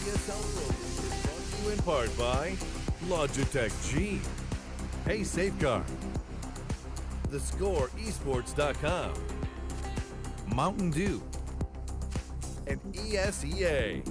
ESL Pro League is brought to you in part by Logitech G, Hey Safeguard, TheScoreEsports.com, Mountain Dew, and ESEA.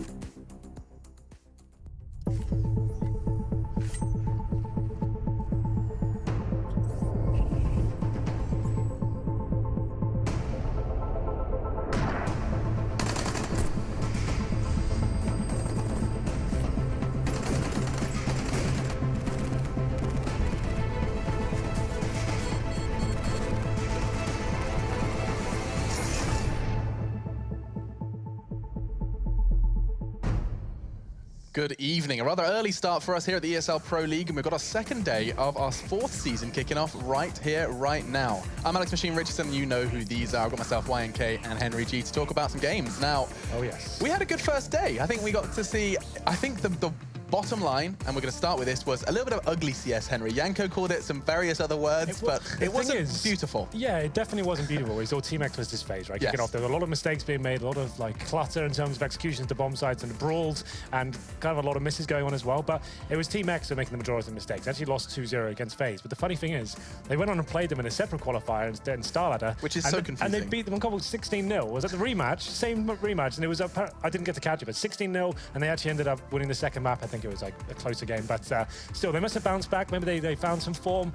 Good evening. A rather early start for us here at the ESL Pro League, and we've got our second day of our fourth season kicking off right here, right now. I'm Alex Machine Richardson. You know who these are. I've got myself, YNK, and Henry G to talk about some games. Now, oh yes, we had a good first day. I think we got to see, the bottom line, and we're going to start with this, was a little bit of ugly CS, Henry. Yanko called it some various other words, but it wasn't beautiful. Yeah, it definitely wasn't beautiful. We saw Team X was this phase, right? Yes. Kicking off, there were a lot of mistakes being made, a lot of like clutter in terms of executions to bomb sites and brawls, and kind of a lot of misses going on as well. But it was Team X who were making the majority of the mistakes. They actually lost 2-0 against FaZe. But the funny thing is, they went on and played them in a separate qualifier in Star Ladder, which is so confusing. And they beat them on couple 16-0. Was at the rematch, same rematch, and it was I didn't get to catch it, but 16-0, and they actually ended up winning the second map. I think it was like a close game, but still, they must have bounced back. Maybe they found some form,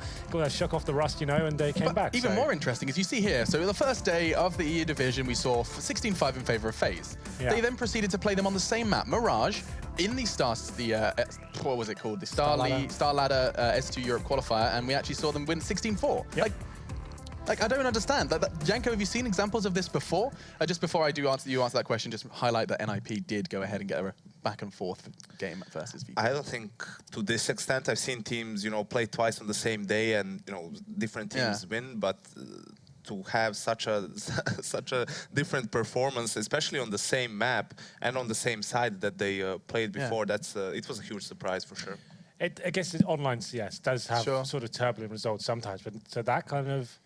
shook off the rust, you know, and they came back. Even more interesting is you see here, so the first day of the EU division, we saw 16-5 in favor of FaZe. Yeah. They then proceeded to play them on the same map, Mirage, in the what was it called? The Star Ladder S2 Europe qualifier, and we actually saw them win 16-4. Yep. Like, I don't understand. Janko, have you seen examples of this before? Just before I do answer that question, just highlight that NiP did go ahead and get a back and forth game versus VP. I don't think to this extent. I've seen teams, play twice on the same day and, different teams win, but to have such a different performance, especially on the same map and on the same side that they played before, it was a huge surprise for sure. I guess online CS does have sort of turbulent results sometimes, but to that kind of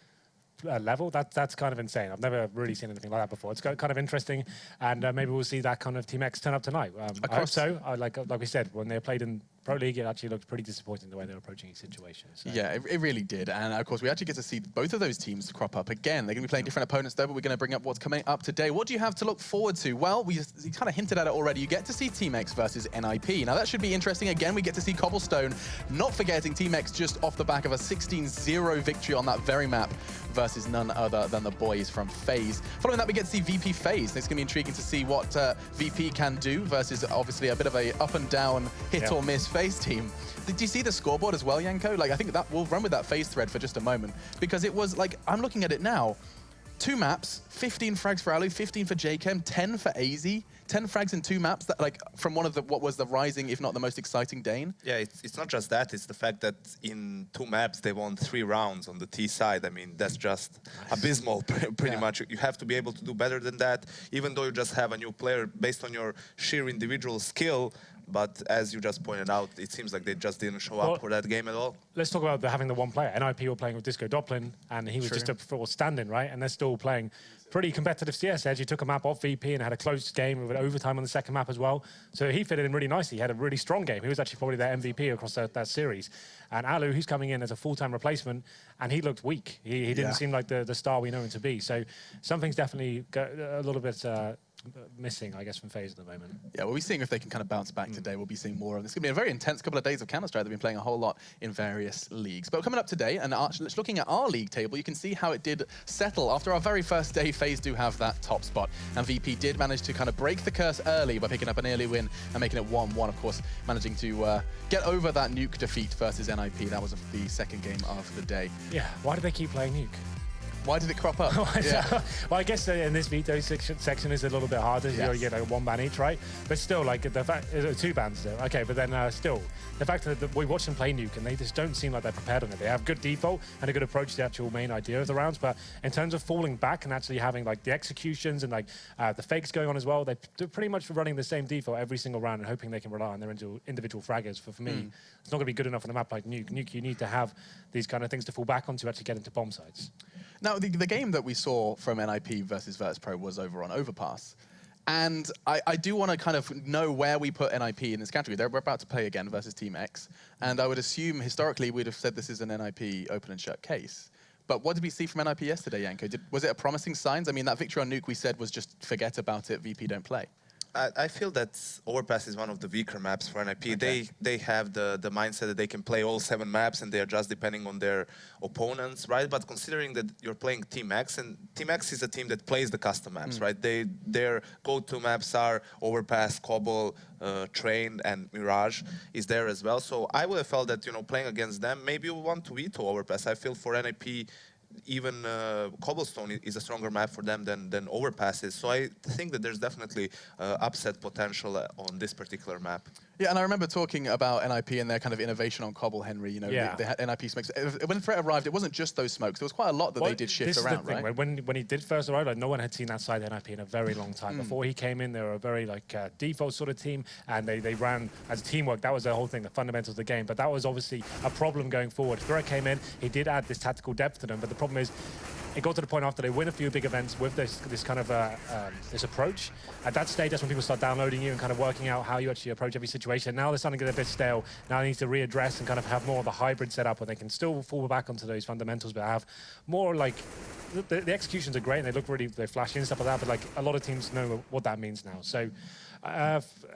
level, that's kind of insane. I've never really seen anything like that before. It's kind of interesting, and maybe we'll see that kind of Team X turn up tonight. I hope so. Like we said, when they played in Pro League, it actually looked pretty disappointing the way they were approaching each situation. So. Yeah, it really did. And of course, we actually get to see both of those teams crop up again. They're going to be playing different opponents though, but we're going to bring up what's coming up today. What do you have to look forward to? Well, we kind of hinted at it already. You get to see Team X versus NiP. Now, that should be interesting. Again, we get to see Cobblestone, not forgetting Team X just off the back of a 16-0 victory on that very map versus none other than the boys from FaZe. Following that, we get to see VP FaZe. It's going to be intriguing to see what VP can do versus obviously a bit of a up and down, hit or miss FaZe team. Did you see the scoreboard as well, Yanko? Like, I think that we'll run with that FaZe thread for just a moment, because it was like, I'm looking at it now, 2 maps, 15 frags for Alu, 15 for JChem, 10 for AZ, 10 frags in 2 maps, that like from one of what was the rising, if not the most exciting Dane. Yeah, it's not just that, it's the fact that in 2 maps they won 3 rounds on the T side. I mean, that's just abysmal, pretty much. You have to be able to do better than that, even though you just have a new player based on your sheer individual skill. But as you just pointed out, it seems like they just didn't show up for that game at all. Let's talk about having the one player. NiP were playing with Disco Doplin, and he was just a full stand-in, right? And they're still playing pretty competitive CS Edge. He took a map off VP and had a close game with an overtime on the second map as well. So he fitted in really nicely. He had a really strong game. He was actually probably their MVP across that series. And Alu, who's coming in as a full-time replacement, and he looked weak. He didn't seem like the star we know him to be. So something's definitely a little bit missing, I guess, from FaZe at the moment. Yeah, we'll be seeing if they can kind of bounce back today. We'll be seeing more of this. It's going to be a very intense couple of days of Counter-Strike. They've been playing a whole lot in various leagues. But coming up today, and looking at our league table, you can see how it did settle. After our very first day, FaZe do have that top spot. And VP did manage to kind of break the curse early by picking up an early win and making it 1-1, of course, managing to get over that nuke defeat versus NiP. That was the second game of the day. Yeah, why do they keep playing nuke? Why did it crop up? Well, I guess in this veto section is a little bit harder. You get like 1 ban each, right? But still, like the fact 2 bans though. Okay, but then still, the fact that we watch them play nuke and they just don't seem like they're prepared on it. They have good default and a good approach to the actual main idea of the rounds, but in terms of falling back and actually having like the executions and like the fakes going on as well, they're pretty much running the same default every single round and hoping they can rely on their individual fraggers. For me, it's not going to be good enough on a map like nuke. Nuke, you need to have these kind of things to fall back on to actually get into bomb sites. Now, the game that we saw from NiP versus Virtus.Pro was over on Overpass. And I do want to kind of know where we put NiP in this category. We're about to play again versus Team X. And I would assume, historically, we'd have said this is an NiP open and shut case. But what did we see from NiP yesterday, Yanko? Was it a promising signs? I mean, that victory on Nuke we said was just forget about it, VP don't play. I feel that Overpass is one of the weaker maps for NiP. Okay. They have the mindset that they can play all 7 maps and they are just depending on their opponents, right? But considering that you're playing Team X, and Team X is a team that plays the custom maps, right? Their go-to maps are Overpass, Cbble, Train, and Mirage is there as well. So I would have felt that, you know, playing against them, maybe you want to veto Overpass. I feel for NiP, even Cobblestone is a stronger map for them than Overpass is. So I think that there's definitely upset potential on this particular map. Yeah, and I remember talking about NiP and their kind of innovation on Cobble, Henry. You know, they had NiP smokes. When Threat arrived, it wasn't just those smokes. There was quite a lot that they did shift around, right? When he did first arrive, like, no one had seen that side of NiP in a very long time. Before he came in, they were a very like default sort of team, and they ran as teamwork. That was the whole thing, the fundamentals of the game. But that was obviously a problem going forward. Threat came in, he did add this tactical depth to them, but the problem is, it got to the point after they win a few big events with this kind of this approach. At that stage, that's when people start downloading you and kind of working out how you actually approach every situation. Now they're starting to get a bit stale. Now they need to readdress and kind of have more of a hybrid setup where they can still fall back onto those fundamentals, but have more like the executions are great and they look really flashy and stuff like that. But like a lot of teams know what that means now. So.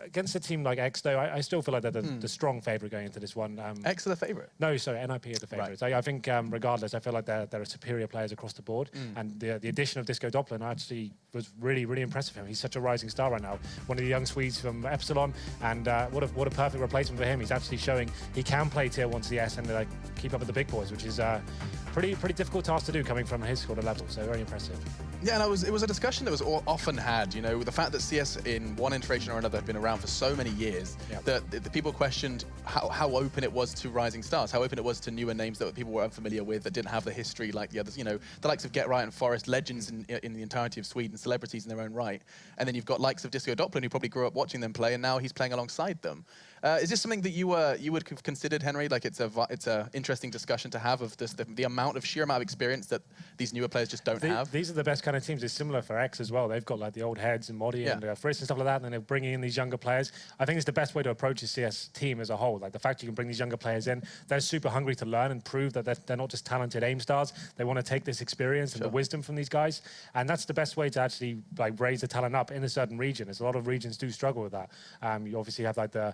Against a team like X, though, I still feel like they're the strong favourite going into this one. X are the favourite? No, sorry, NiP are the favourites. Right. I think, regardless, I feel like they're superior players across the board. And the addition of Disco Doppler actually was really, really impressive for him. He's such a rising star right now. One of the young Swedes from Epsilon, and what a perfect replacement for him. He's actually showing he can play Tier 1 CS and keep up with the big boys, which is pretty difficult task to do coming from his sort of level. So very impressive. Yeah, and it was a discussion that was often had, you know, the fact that CS in one iteration or another had been around for so many years, that the people questioned how open it was to rising stars, how open it was to newer names that people were unfamiliar with, that didn't have the history like the others, you know, the likes of Get Right and Forest, legends in the entirety of Sweden, celebrities in their own right. And then you've got likes of Disco Doppler, who probably grew up watching them play, and now he's playing alongside them. Is this something that you would have considered, Henry? Like it's a interesting discussion to have of this, the sheer amount of experience that these newer players just don't have. These are the best kind of teams. It's similar for X as well. They've got like the old heads and Modi and Fritz and stuff like that, and then they're bringing in these younger players. I think it's the best way to approach a CS team as a whole. Like the fact you can bring these younger players in, they're super hungry to learn and prove that they're not just talented aim stars. They want to take this experience and the wisdom from these guys, and that's the best way to actually like raise the talent up in a certain region. As a lot of regions do struggle with that. You obviously have like the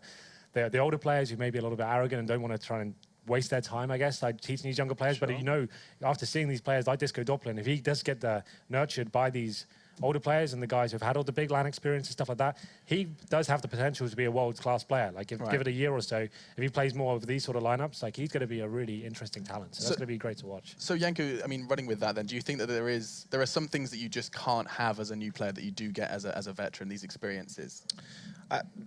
older players who may be a little bit arrogant and don't want to try and waste their time, I guess, like teaching these younger players. But you know, after seeing these players like Disco Doppler, if he does get nurtured by these older players and the guys who've had all the big LAN experience and stuff like that, he does have the potential to be a world-class player. Like, give it a year or so, if he plays more of these sort of lineups, like he's going to be a really interesting talent. So that's going to be great to watch. So Yanko, I mean, running with that, then, do you think that there are some things that you just can't have as a new player that you do get as a veteran? These experiences.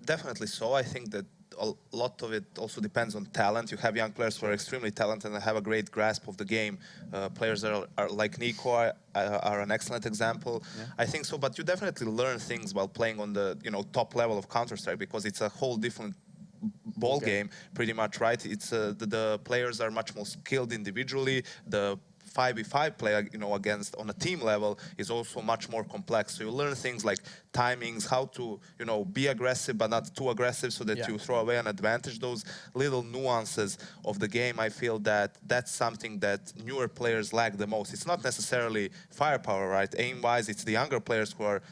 Definitely so. I think that a lot of it also depends on talent. You have young players who are extremely talented and have a great grasp of the game. Players that are like Nico are an excellent example. I think so, but you definitely learn things while playing on the top level of Counter-Strike, because it's a whole different ball game, pretty much, right? It's the players are much more skilled individually. The 5v5 play, against on a team level is also much more complex. So you learn things like timings, how to, be aggressive but not too aggressive, so that you throw away an advantage. Those little nuances of the game, I feel that that's something that newer players lack the most. It's not necessarily firepower, right? Aim-wise, it's the younger players who are,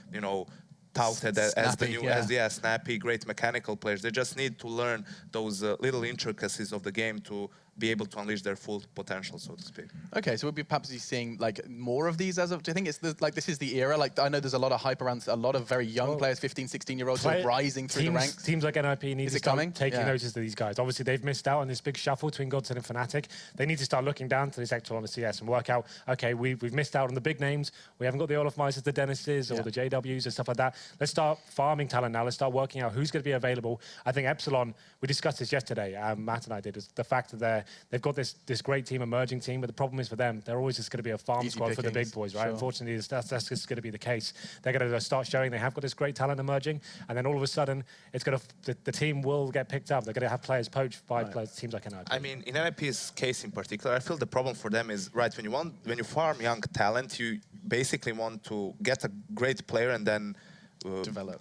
touted as the new, snappy, great mechanical players. They just need to learn those little intricacies of the game to be able to unleash their full potential, so to speak. Okay, so we'll be perhaps seeing like more of these as of, do you think it's like this is the era? Like, I know there's a lot of hype around a lot of very young players, 15, 16-year-olds who are rising through the ranks. Teams like NiP need to start taking notice of these guys. Obviously, they've missed out on this big shuffle between Godsend and Fnatic. They need to start looking down to this Echelon of CS and work out, okay, we've missed out on the big names. We haven't got the Olaf Meisers, the Dennises, or the JWs and stuff like that. Let's start farming talent now. Let's start working out who's going to be available. I think Epsilon, we discussed this yesterday, Matt and I did, is the fact that they've got this great team, emerging team, but the problem is for them, they're always just going to be a farm squad for the big boys, right? Unfortunately, that's just going to be the case. They're going to start showing they have got this great talent emerging, and then all of a sudden, it's going to the team will get picked up. They're going to have players poached by teams like NiP. I mean, in NiP's case in particular, I feel the problem for them is, right, when you farm young talent, you basically want to get a great player and then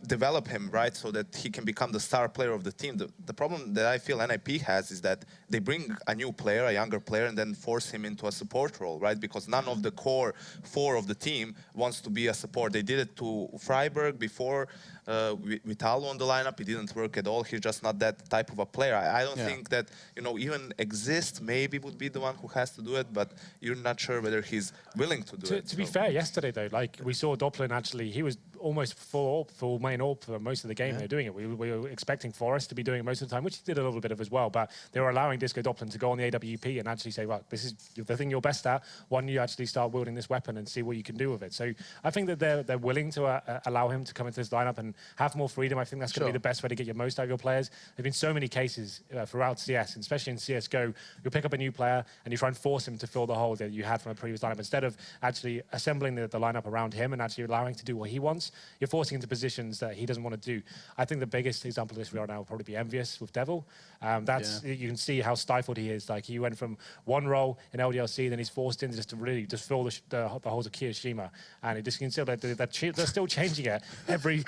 develop him, right, so that he can become the star player of the team. The problem that I feel NiP has is that they bring a new player, a younger player, and then force him into a support role, right? Because none of the core 4 of the team wants to be a support. They did it to Freiburg before with Alu on the lineup. It didn't work at all. He's just not that type of a player. I don't think that, you know, even Exist maybe would be the one who has to do it, but you're not sure whether he's willing to do it. To be fair, yesterday though, like we saw Doppelin actually, he was almost full main AWP for most of the game. They're doing it. We were expecting Forrest to be doing it most of the time, which he did a little bit of as well, but they were allowing Disco Doppelin to go on the AWP and actually say, well, this is the thing you're best at. Why don't you actually start wielding this weapon and see what you can do with it? So I think that they're willing to allow him to come into this lineup and have more freedom. I think that's going to be the best way to get your most out of your players. There have been so many cases throughout CS, and especially in CSGO, you'll pick up a new player and you try and force him to fill the hole that you had from a previous lineup. Instead of actually assembling the lineup around him and actually allowing him to do what he wants, you're forcing him to positions that he doesn't want to do. I think the biggest example of this right now will probably be Envious with Devil. You can see how stifled he is. Like he went from one role in LDLC, then he's forced in just to really just fill the holes of Kiyoshima, and you can see that they're still changing it every.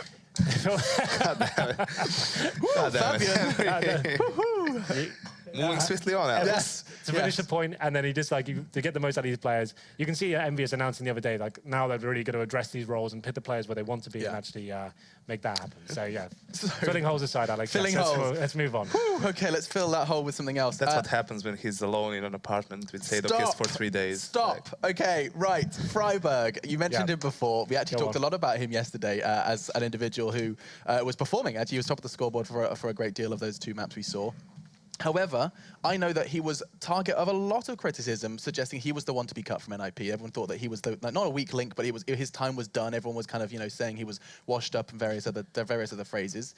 Moving swiftly on, Alex. Yes. To finish the point, and then he just like to get the most out of these players. You can see Envious announcing the other day, like now they're really going to address these roles and put the players where they want to be and actually make that happen. So yeah, filling holes aside, Alex. Filling holes. Let's move on. Okay, let's fill that hole with something else. That's what happens when he's alone in an apartment with Sadokis for 3 days. Stop. Okay, right. Freiburg. You mentioned him before. We actually talked a lot about him yesterday as an individual who was performing. Actually, he was top of the scoreboard for a great deal of those 2 maps we saw. However, I know that he was target of a lot of criticism, suggesting he was the one to be cut from NiP. Everyone thought that he was not a weak link, but his time was done. Everyone was kind of saying he was washed up and various other phrases.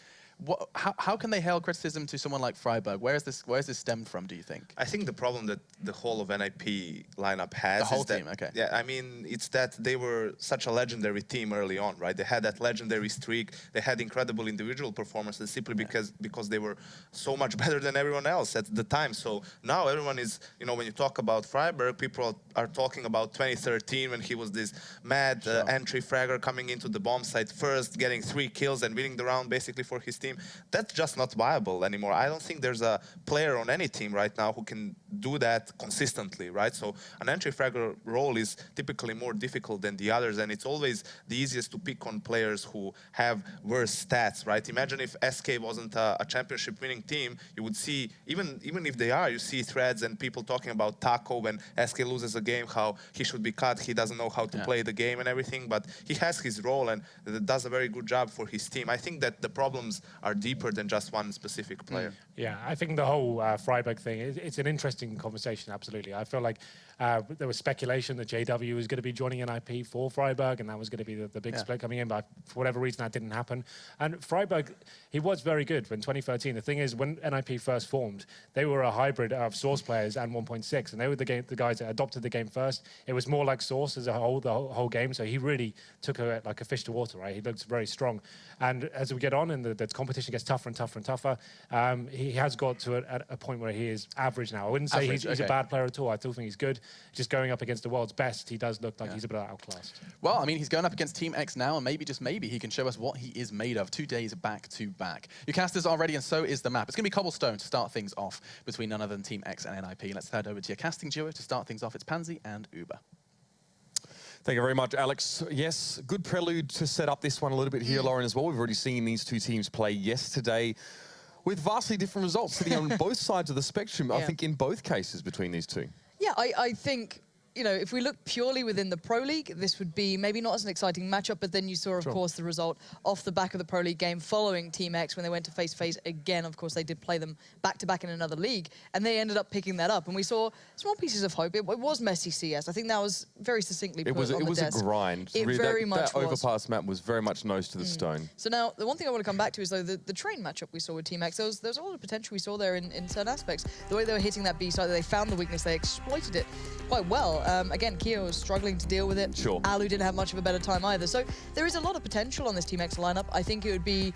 How can they hail criticism to someone like Freiburg? Where is this stemmed from, do you think? I think the problem that the whole of NiP lineup has the whole is that, team, okay. Yeah, I mean, it's that they were such a legendary team early on, right? They had that legendary streak. They had incredible individual performances simply because they were so much better than everyone else at the time. So now everyone is, when you talk about Freiburg, people are talking about 2013 when he was this mad entry fragger coming into the bomb site first, getting 3 kills and winning the round basically for his team. That's just not viable anymore. I don't think there's a player on any team right now who can do that consistently, right? So an entry fragger role is typically more difficult than the others, and it's always the easiest to pick on players who have worse stats, right? Imagine if SK wasn't a championship winning team, you would see, even if they are, you see threads and people talking about Taco when SK loses a game, how he should be cut, he doesn't know how to play the game and everything, but he has his role and does a very good job for his team. I think that the problems are deeper than just one specific player. Yeah, I think the whole Freiburg thing, it's an interesting conversation, absolutely. I feel like there was speculation that JW was going to be joining NiP for Freiburg, and that was going to be the big split coming in, but for whatever reason that didn't happen. And Freiburg, he was very good in 2013. The thing is, when NiP first formed, they were a hybrid of Source players and 1.6, and they were the guys that adopted the game first. It was more like Source as a whole, the whole game, so he really took it like a fish to water, right? He looked very strong. And as we get on and the competition gets tougher and tougher and tougher, he has got to a point where he is average now. I wouldn't say he's a bad player at all. I still think he's good. Just going up against the world's best, he does look like he's a bit outclassed. Well, I mean, he's going up against Team X now, and maybe, just maybe, he can show us what he is made of. 2 days back-to-back. Your casters are ready, and so is the map. It's going to be Cobblestone to start things off between none other than Team X and NiP. Let's head over to your casting duo to start things off. It's Pansy and Uber. Thank you very much, Alex. Yes, good prelude to set up this one a little bit here, Lauren, as well. We've already seen these 2 teams play yesterday with vastly different results sitting on both sides of the spectrum, I think, in both cases between these 2. Yeah, I think, if we look purely within the Pro League, this would be maybe not as an exciting matchup, but then you saw, of course, the result off the back of the Pro League game following Team X when they went to face-to-face again. Of course, they did play them back-to-back in another league, and they ended up picking that up. And we saw small pieces of hope. It was messy CS. I think that was very succinctly put on the desk. It was a grind. It very much was. That overpass map was very much nose to the stone. So now, the one thing I want to come back to is, though, the train matchup we saw with Team X. There was a lot of potential we saw there in certain aspects. The way they were hitting that B side, they found the weakness, they exploited it quite well. Again, Keo was struggling to deal with it. Alu didn't have much of a better time either. So there is a lot of potential on this Team X lineup. I think it would be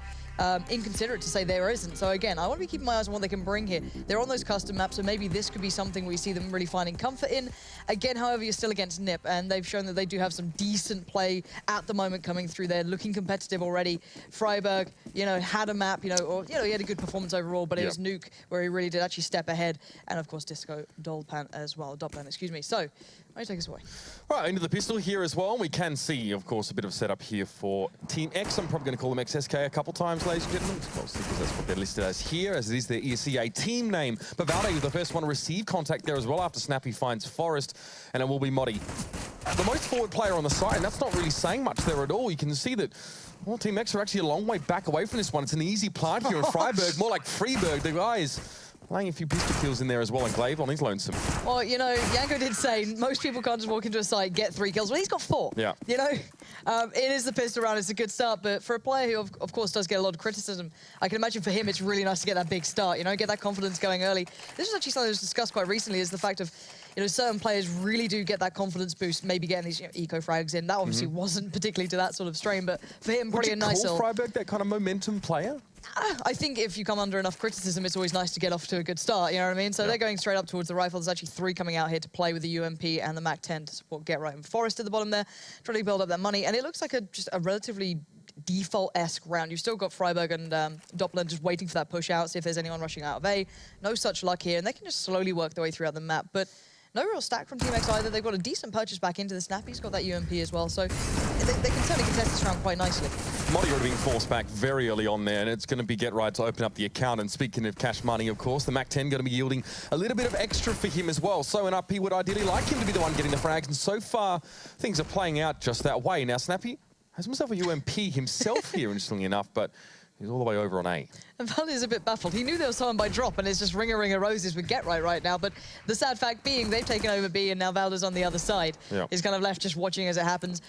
inconsiderate to say there isn't. So again, I want to be keeping my eyes on what they can bring here. They're on those custom maps, so maybe this could be something we see them really finding comfort in. Again, however, you're still against NiP, and they've shown that they do have some decent play at the moment coming through there, looking competitive already. Freiburg, had a map, he had a good performance overall, but it was Nuke where he really did actually step ahead, and of course Disco Doppler as well. Excuse me. So, why don't you take us away? Right, into the pistol here as well. We can see, of course, a bit of setup here for Team X. I'm probably going to call them XSK a couple times, ladies and gentlemen, mostly because that's what they're listed as here, as it is their ESEA team name. But Valde was the first one to receive contact there as well after Snappy finds Forest, and it will be Modi. The most forward player on the side, and that's not really saying much there at all. You can see that well, Team X are actually a long way back away from this one. It's an easy plant here in Freiburg, more like Freeburg. The guys laying a few pistol kills in there as well, and Glaive he's lonesome. Well, Yanko did say most people can't just walk into a site, get 3 kills. Well, he's got 4. Yeah. It is the pistol round. It's a good start, but for a player who, of course, does get a lot of criticism, I can imagine for him it's really nice to get that big start, get that confidence going early. This was actually something that was discussed quite recently, is the fact of, certain players really do get that confidence boost, maybe getting these eco frags in. That obviously wasn't particularly to that sort of strain, but for him, probably a nice little... Freiburg that kind of momentum player? I think if you come under enough criticism, it's always nice to get off to a good start, you know what I mean? So they're going straight up towards the rifle. There's actually 3 coming out here to play with the UMP and the MAC-10 to support Get Right and Forest at the bottom there, trying to build up that money. And it looks like just a relatively default-esque round. You've still got Freiburg and Doppler just waiting for that push out, see if there's anyone rushing out of A. No such luck here, and they can just slowly work their way throughout the map. But no real stack from Team X either. They've got a decent purchase back into the Snappy. He's got that UMP as well, so they can certainly contest this round quite nicely. Modi would have been forced back very early on there, and it's going to be Get Right to open up the account. And speaking of cash money, of course, the MAC-10 going to be yielding a little bit of extra for him as well. So NiP would ideally like him to be the one getting the frags, and so far, things are playing out just that way. Now, Snappy has himself a UMP himself here, interestingly enough, but he's all the way over on A. And Valde is a bit baffled. He knew there was someone by drop, and it's just ring a roses with Get Right now. But the sad fact being, they've taken over B, and now Valde's on the other side. Yeah. He's kind of left just watching as it happens.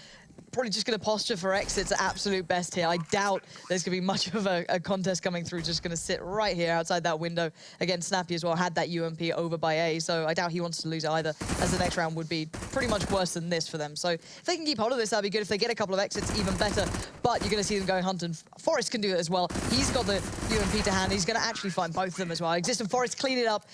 Probably just going to posture for exits at absolute best here. I doubt there's going to be much of a contest coming through. Just going to sit right here outside that window. Again, Snappy as well had that UMP over by A, so I doubt he wants to lose it either, as the next round would be pretty much worse than this for them. So if they can keep hold of this, that'd be good. If they get a couple of exits, even better. But you're going to see them going hunting. Forest can do it as well. He's got the UMP to hand. He's going to actually find both of them as well. Exist and Forest clean it up.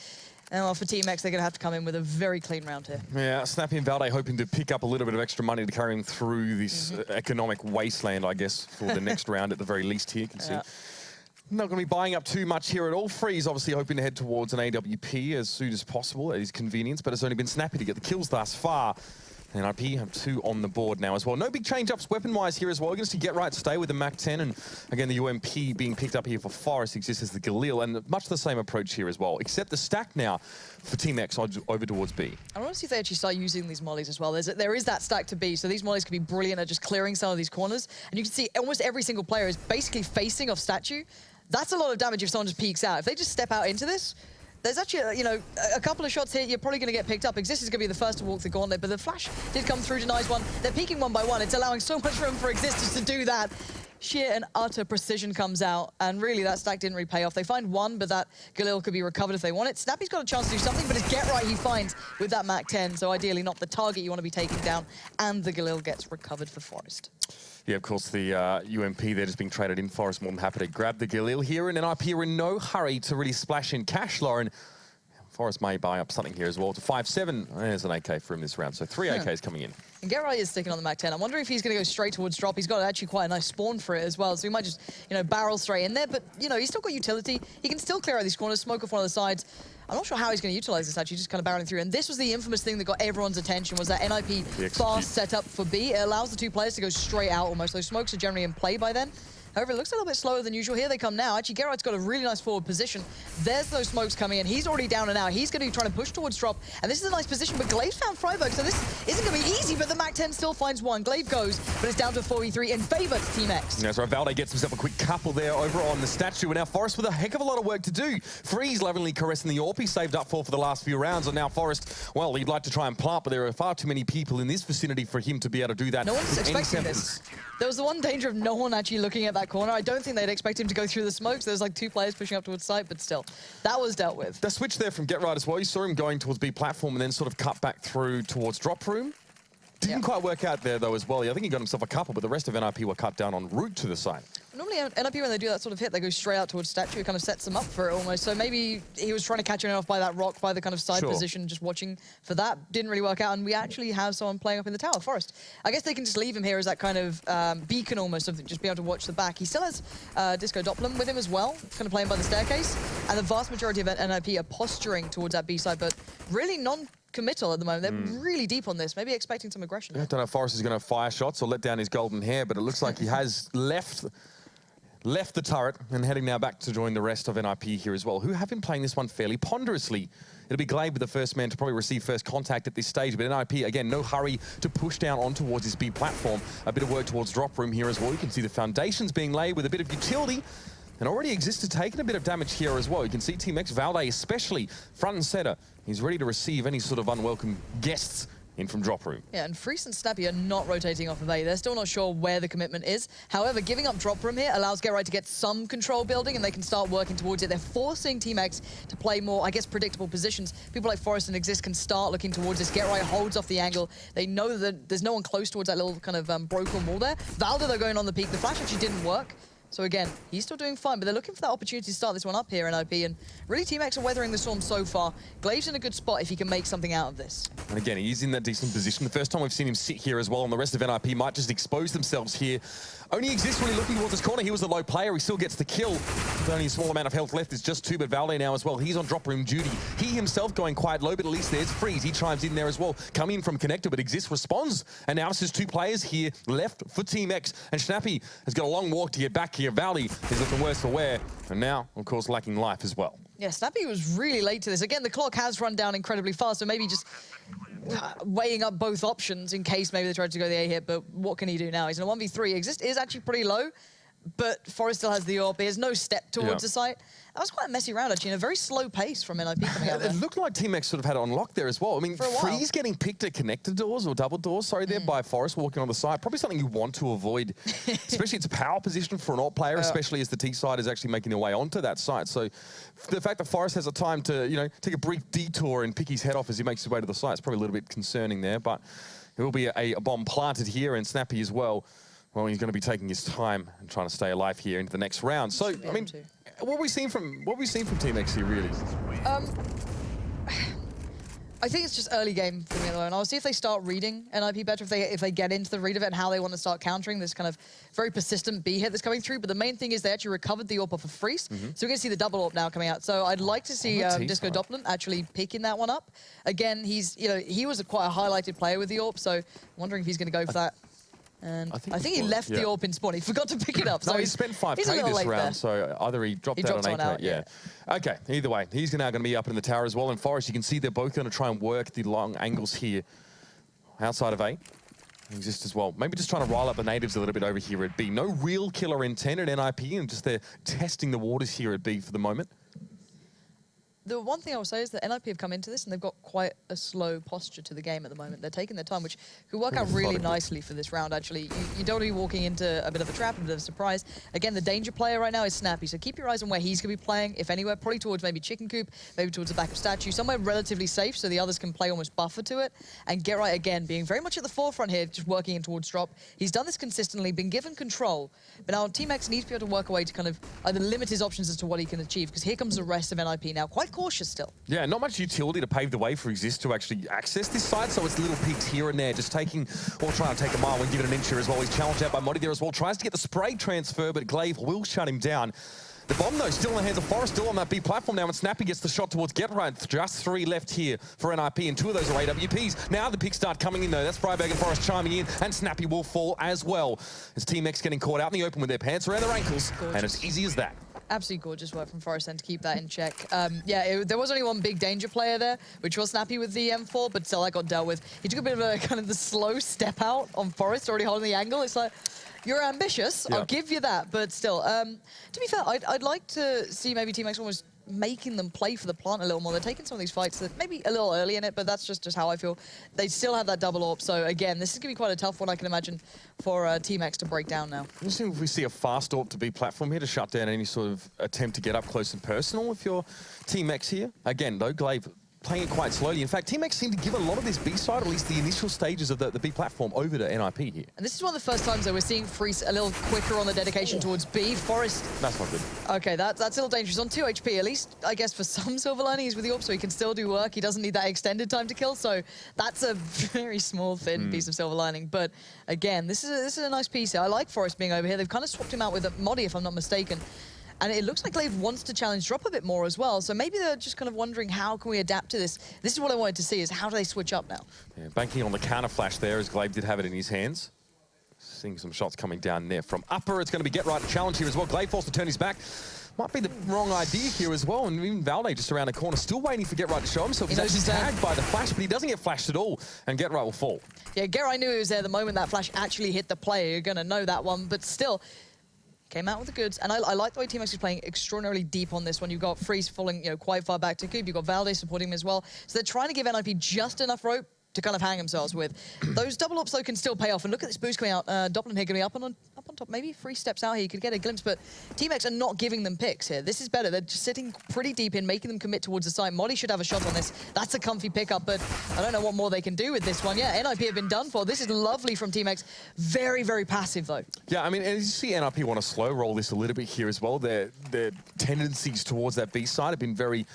And well, for Team X, they're going to have to come in with a very clean round here. Yeah, Snappy and Valde hoping to pick up a little bit of extra money to carry them through this economic wasteland, I guess, for the next round at the very least here. You can see. Not going to be buying up too much here at all. Freeze obviously hoping to head towards an AWP as soon as possible at his convenience, but it's only been Snappy to get the kills thus far. And NiP have 2 on the board now as well. No big change-ups weapon-wise here as well. You're going to see Get Right stay with the MAC-10, and again, the UMP being picked up here for Forest exists as the Galil, and much the same approach here as well, except the stack now for Team X over towards B. I want to see if they actually start using these mollies as well. There is that stack to B, so these mollies can be brilliant at just clearing some of these corners, and you can see almost every single player is basically facing off statue. That's a lot of damage if someone just peeks out. If they just step out into this, there's actually, a couple of shots here, you're probably going to get picked up. Exist is going to be the first to walk the gauntlet, but the flash did come through, denies one. They're peeking one by one. It's allowing so much room for Existence to do that. Sheer and utter precision comes out, and really that stack didn't really pay off. They find one, but that Galil could be recovered if they want it. Snappy's got a chance to do something, but it's Get Right he finds with that MAC-10, so ideally not the target you want to be taking down, and the Galil gets recovered for Forest. Yeah, of course, the UMP there just being traded in. Forest more than happy to grab the Galil here, and NiP are in no hurry to really splash in cash, Lauren. Forest may buy up something here as well to 5-7. There's an AK for him this round, so 3 AKs coming in. And Get Right is sticking on the MAC-10. I'm wondering if he's going to go straight towards drop. He's got actually quite a nice spawn for it as well, so he might just, barrel straight in there. But, he's still got utility. He can still clear out these corners, smoke off one of the sides. I'm not sure how he's going to utilize this, actually, just kind of barreling through. And this was the infamous thing that got everyone's attention, was that NiP fast setup for B. It allows the 2 players to go straight out almost. Those smokes are generally in play by then. However, it looks a little bit slower than usual. Here they come now. Actually, Get Right's got a really nice forward position. There's those smokes coming in. He's already down and out. He's going to be trying to push towards drop. And this is a nice position, but Glaive found Freiburg, so this isn't going to be easy, but the MAC-10 still finds one. Glaive goes, but it's down to 4v3 in favor to Team X. That's right. Valde gets himself a quick couple there over on the statue, and now Forest with a heck of a lot of work to do. Freeze lovingly caressing the AWP he saved up for the last few rounds, and now Forest, well, he'd like to try and plant, but there are far too many people in this vicinity for him to be able to do that. No one's expecting this. There was the one danger of no one actually looking at that corner. I don't think they'd expect him to go through the smokes. There's like 2 players pushing up towards site, but still, that was dealt with. The switch there from Get Right as well. You saw him going towards B platform and then sort of cut back through towards drop room. Didn't quite work out there, though, as well. I think he got himself a couple, but the rest of NiP were cut down en route to the site. Normally, NiP, when they do that sort of hit, they go straight out towards statue. It kind of sets them up for it almost. So maybe he was trying to catch it off by that rock, by the kind of side position, just watching for that. Didn't really work out, and we actually have someone playing up in the tower, Forest. I guess they can just leave him here as that kind of beacon almost of just being able to watch the back. He still has Disco Doppler with him as well, kind of playing by the staircase. And the vast majority of NiP are posturing towards that B side, but really non-committal at the moment. They're really deep on this, maybe expecting some aggression. I don't know if Forrest is going to fire shots or let down his golden hair, but it looks like he has left the turret and heading now back to join the rest of NiP here as well, who have been playing this one fairly ponderously. It'll be Glaive with the first man to probably receive first contact at this stage, but NiP, again, no hurry to push down on towards this B platform. A bit of work towards drop room here as well. You can see the foundations being laid with a bit of utility, and already existed, taking a bit of damage here as well. You can see Team X, Valde especially, front and center. He's ready to receive any sort of unwelcome guests in from drop room. Yeah, and Freeze and Snappy are not rotating off of A. They're still not sure where the commitment is. However, giving up drop room here allows GetRight to get some control building, and they can start working towards it. They're forcing Team X to play more, I guess, predictable positions. People like Forest and Exist can start looking towards this. GetRight holds off the angle. They know that there's no one close towards that little kind of broken wall there. Valde, they're going on the peak. The flash actually didn't work. So again, he's still doing fine, but they're looking for that opportunity to start this one up here in NiP, and really Team X are weathering the storm so far. Glaive's in a good spot if he can make something out of this. And again, he's in that decent position. The first time we've seen him sit here as well, and the rest of NiP might just expose themselves here. Only Exists really looking towards this corner. He was a low player. He still gets the kill. With only a small amount of health left. It's just two, but Valde now as well. He's on drop room duty. He himself going quite low, but at least there's Freeze. He chimes in there as well. Coming in from Connector, but Exists responds. And now it's just two players here left for Team X. And Snappy has got a long walk to get back here. Valde is looking worse for wear. And now, of course, lacking life as well. Yeah, Snappy was really late to this. Again, the clock has run down incredibly fast, so maybe just weighing up both options in case maybe they tried to go the A hit, but what can he do now? He's in a 1v3. Exist is actually pretty low, but Forest still has the AWP. He has no step towards the site. That was quite a messy round, actually, and a very slow pace from NiP coming out there. It looked like Team X sort of had it on lock there as well. I mean, Freeze getting picked at connector doors, or double doors, sorry, there by Forest walking on the side. Probably something you want to avoid, especially it's a power position for an AWP player, especially as the T side is actually making their way onto that site. So the fact that Forest has a time to, you know, take a brief detour and pick his head off as he makes his way to the site is probably a little bit concerning there, but there will be a bomb planted here, and Snappy as well. Well, he's going to be taking his time and trying to stay alive here into the next round. So, I mean, what have we seen from Team X here, really? I think it's just early game for me at the moment. I'll see if they start reading NiP better, if they get into the read of it and how they want to start countering this kind of very persistent B hit that's coming through. But the main thing is they actually recovered the AWP off of Freeze. So we're going to see the double AWP now coming out. So I'd like to see Disco Doppler actually picking that one up. Again, he was quite a highlighted player with the AWP, so I'm wondering if he's going to go for that. And I think he left the AWP in spawn. He forgot to pick it up. No, he spent 5k this round, so either he dropped out on 8k. Yeah. Okay, either way, he's now going to be up in the tower as well. And Forest, you can see they're both going to try and work the long angles here outside of A. Exist as well. Maybe just trying to rile up the natives a little bit over here at B. No real killer intent at NiP, and just they're testing the waters here at B for the moment. The one thing I will say is that NiP have come into this and they've got quite a slow posture to the game at the moment. They're taking their time, which could work out really nicely for this round, actually. You don't want to be walking into a bit of a trap, a bit of a surprise. Again, the danger player right now is Snappy, so keep your eyes on where he's going to be playing, if anywhere, probably towards maybe Chicken Coop, maybe towards the back of Statue, somewhere relatively safe so the others can play almost buffer to it. And GetRight, again, being very much at the forefront here, just working in towards drop. He's done this consistently, been given control, but now Team X needs to be able to work away to kind of either limit his options as to what he can achieve, because here comes the rest of NiP now, quite cautious still. Yeah, not much utility to pave the way for Exist to actually access this side, so it's little peaks here and there, just taking, or trying to take a mile and give it an inch here as well. He's challenged out by Modi there as well, tries to get the spray transfer, but Glaive will shut him down. The bomb, though, still in the hands of Forest, still on that B platform now, and Snappy gets the shot towards GetRight. Just 3 left here for NiP, and 2 of those are AWPs. Now the picks start coming in, though. That's Freiberg and Forest chiming in, and Snappy will fall as well. As Team X getting caught out in the open with their pants around their ankles, and it's easy as that. Absolutely gorgeous work from Forest then to keep that in check. There was only one big danger player there, which was Snappy with the M4, but still that got dealt with. He took a bit of a kind of the slow step out on Forest, already holding the angle. It's like, you're ambitious, I'll give you that, but still. To be fair, I'd like to see maybe Team X almost making them play for the plant a little more. They're taking some of these fights that maybe a little early in it, but that's just how I feel. They still have that double AWP, so again, this is going to be quite a tough one, I can imagine, for Team X to break down now. Let's see if we see a fast AWP to B platform here to shut down any sort of attempt to get up close and personal if you're Team X here. Again, though, Glaive playing it quite slowly. In fact, Team X seem to give a lot of this B side, at least the initial stages of the B platform, over to NiP here. And this is one of the first times that we're seeing Freeze a little quicker on the dedication towards B. Forest. That's not good. Okay, that's a little dangerous. On 2 HP, at least, I guess, for some silver lining, he's with the AWP, so he can still do work. He doesn't need that extended time to kill, so that's a very small, thin piece of silver lining. But again, this is a nice piece here. I like Forest being over here. They've kind of swapped him out with a Modi, if I'm not mistaken. And it looks like Glaive wants to challenge Drop a bit more as well. So maybe they're just kind of wondering, how can we adapt to this? This is what I wanted to see, is how do they switch up now? Yeah, banking on the counter flash there, as Glaive did have it in his hands. Seeing some shots coming down there from upper. It's going to be Get Right to challenge here as well. Glaive forced to turn his back. Might be the wrong idea here as well. And even Valde just around the corner, still waiting for Get Right to show himself. He's actually tagged by the flash, but he doesn't get flashed at all. And Get Right will fall. Yeah, Get Right knew he was there the moment that flash actually hit the player. You're going to know that one. But still, came out with the goods. And I like the way Team X is playing extraordinarily deep on this one. You've got Freeze falling, quite far back to Cube. You've got Valde supporting him as well. So they're trying to give NiP just enough rope to kind of hang themselves with. Those double ups, though, can still pay off. And look at this boost coming out. Doppelin here going to be up on top. Maybe 3 steps out here. You could get a glimpse, but Team X are not giving them picks here. This is better. They're just sitting pretty deep in, making them commit towards the side. Modi should have a shot on this. That's a comfy pickup, but I don't know what more they can do with this one. Yeah, NiP have been done for. This is lovely from Team X. Very, very passive, though. Yeah, I mean, as you see NiP want to slow roll this a little bit here as well. Their tendencies towards that B side have been very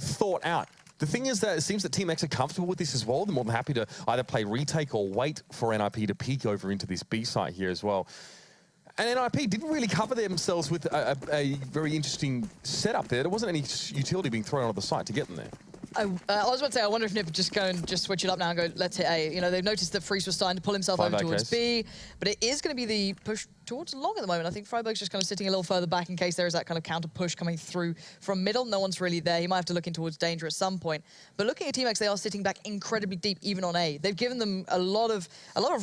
thought out. The thing is that it seems that Team X are comfortable with this as well. They're more than happy to either play retake or wait for NiP to peek over into this B site here as well. And NiP didn't really cover themselves with a very interesting setup there. There wasn't any utility being thrown on the site to get them there. I was about to say, I wonder if NiP would just go and just switch it up now and go, let's hit A. They've noticed that Freeze was starting to pull himself over towards B, but it is going to be the push towards long at the moment. I think Freiburg's just kind of sitting a little further back in case there is that kind of counter push coming through from middle. No one's really there. He might have to look in towards danger at some point. But looking at Team X, they are sitting back incredibly deep, even on A. They've given them a lot of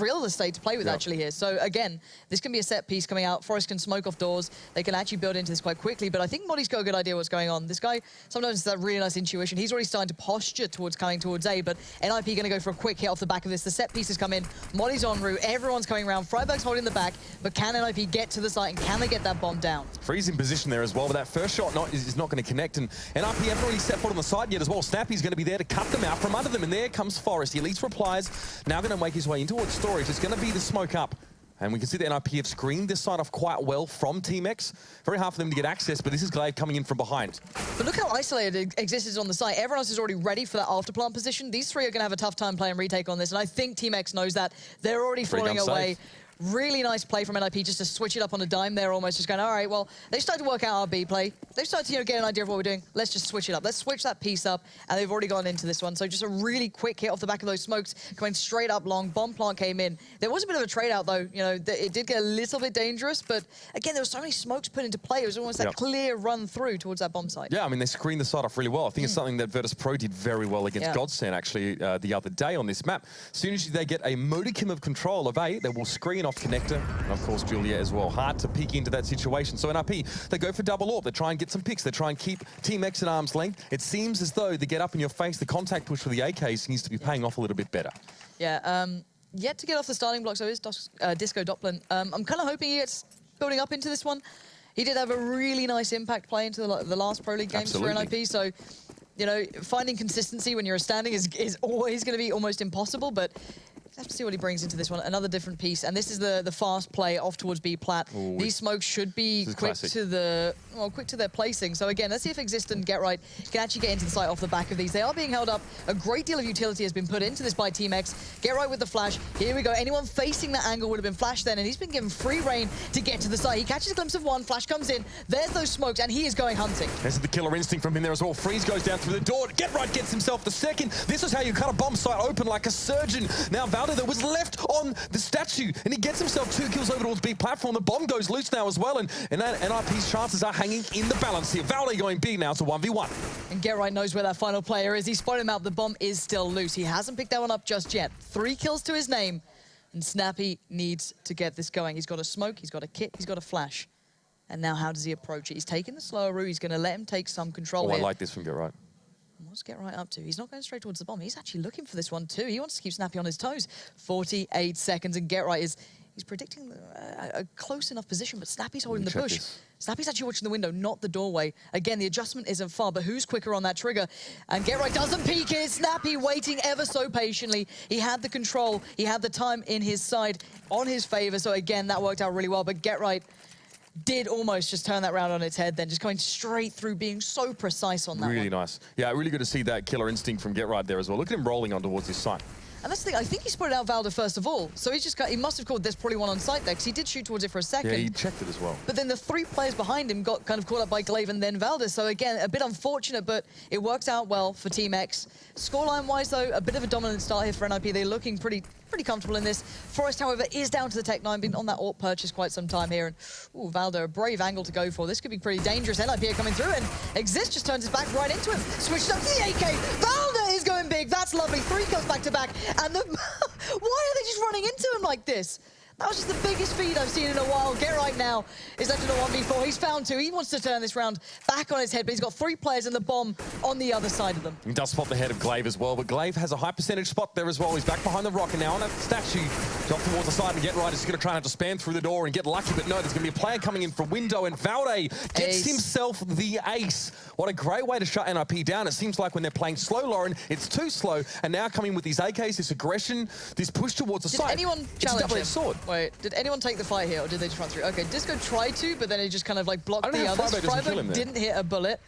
real estate to play with actually here. So again, this can be a set piece coming out. Forest can smoke off doors. They can actually build into this quite quickly. But I think Modi's got a good idea what's going on. This guy sometimes has that really nice intuition. He's already starting to posture towards coming towards A, but NiP going to go for a quick hit off the back of this. The set pieces come in. Modi's en route. Everyone's coming around. Freiburg's holding the back, but can NiP get to the site and can they get that bomb down? Freeze in position there as well, but that first shot is not going to connect, and NiP haven't really set foot on the side yet as well. Snappy's going to be there to cut them out from under them, and there comes Forest. He at least replies, now going to make his way in towards storage. It's going to be the smoke up. And we can see that NiP have screened this side off quite well from Team X. Very hard for them to get access, but this is Glaive coming in from behind. But look how isolated it exists on the site. Everyone else is already ready for that afterplant position. These three are going to have a tough time playing retake on this, and I think Team X knows that. They're already falling away. Safe. Really nice play from NiP just to switch it up on a dime there, almost just going, all right, well, they've started to work out our B play. They've started to get an idea of what we're doing. Let's just switch it up. Let's switch that piece up, and they've already gone into this one. So just a really quick hit off the back of those smokes, going straight up long. Bomb plant came in. There was a bit of a trade out, though. It did get a little bit dangerous, but again, there were so many smokes put into play. It was almost that clear run through towards that bomb site. Yeah, I mean, they screened the site off really well. I think it's something that Virtus.Pro did very well against Godsend, actually, the other day on this map. As soon as they get a modicum of control of A, they will screen off connector. And of course, Juliet as well. Hard to peek into that situation. So NiP, they go for double AWP. They try and get some picks. They try and keep Team X at arm's length. It seems as though the get up in your face, the contact push for the AKs needs to be paying off a little bit better. Yeah, yet to get off the starting block, so is Disco Doppelin. I'm kind of hoping he gets building up into this one. He did have a really nice impact play into the last Pro League games for NiP, so finding consistency when you're standing is always going to be almost impossible, but have to see what he brings into this one. Another different piece, and this is the fast play off towards B plat. Ooh, these smokes should be quick to their placing. So again, let's see if Exist and Get Right can actually get into the site off the back of these. They are being held up. A great deal of utility has been put into this by Team X. Get Right with the flash. Here we go. Anyone facing that angle would have been flashed then, and he's been given free reign to get to the site. He catches a glimpse of one. Flash comes in. There's those smokes, and he is going hunting. This is the killer instinct from him there as well. Freeze goes down through the door. Get Right gets himself the second. This is how you cut a bomb site open like a surgeon. Now Valde that was left on the statue, and he gets himself 2 kills over towards B platform. The bomb goes loose now as well, and NiP's chances are hanging in the balance here. Valde going B now to 1v1. And Get Right knows where that final player is. He spotted him out. The bomb is still loose. He hasn't picked that one up just yet. 3 kills to his name, and Snappy needs to get this going. He's got a smoke, he's got a kit, he's got a flash. And now how does he approach it? He's taking the slower route. He's going to let him take some control here. I like this from Get Right. What's Get Right up to? He's not going straight towards the bomb. He's actually looking for this one too. He wants to keep Snappy on his toes. 48 seconds, and Get Right is He's predicting a close enough position, but Snappy's holding the check push. this. Snappy's actually watching the window, not the doorway. Again, the adjustment isn't far, but who's quicker on that trigger? And Get Right doesn't peek it. Snappy waiting ever so patiently. He had the control. He had the time in his side, on his favor. So again, that worked out really well. But Get Right did almost just turn that round on its head then, just going straight through, being so precise on that Really one. nice. Yeah, really good to see that killer instinct from Get Right there as well. Look at him rolling on towards his site. And that's the thing, I think he spotted out Valda first of all. So he must have called there's probably one on site there, because he did shoot towards it for a second. Yeah, he checked it as well. But then the 3 players behind him got kind of caught up by Glaive and then Valda. So again, a bit unfortunate, but it worked out well for Team X. Scoreline-wise, though, a bit of a dominant start here for NiP. They're looking pretty comfortable in this. Forest, however, is down to the Tech 9, been on that AWP purchase quite some time here. And, ooh, Valda, a brave angle to go for. This could be pretty dangerous. NiP are coming through, and Exist just turns his back right into him. Switched up to the AK. Valda is going big. That's lovely. 3 kills back-to-back. And the... Why are they just running into him like this? That was just the biggest feed I've seen in a while. Get Right now is left in a 1v4. He's found 2. He wants to turn this round back on his head, but he's got 3 players and the bomb on the other side of them. He does spot the head of Glaive as well, but Glaive has a high percentage spot there as well. He's back behind the rocket now on a statue. Drop towards the side, and Get Right is going to try and have to span through the door and get lucky, but no, there's going to be a player coming in from window, and Valde gets himself the ace. What a great way to shut NiP down. It seems like when they're playing slow, Lauren, it's too slow, and now coming with these AKs, this aggression, this push towards the side. Did anyone it's a challenge double-edged him? sword. Wait, did anyone take the fight here, or did they just run through? Okay, Disco tried to, but then he just kind of like blocked the others. Freiburg didn't hit a bullet.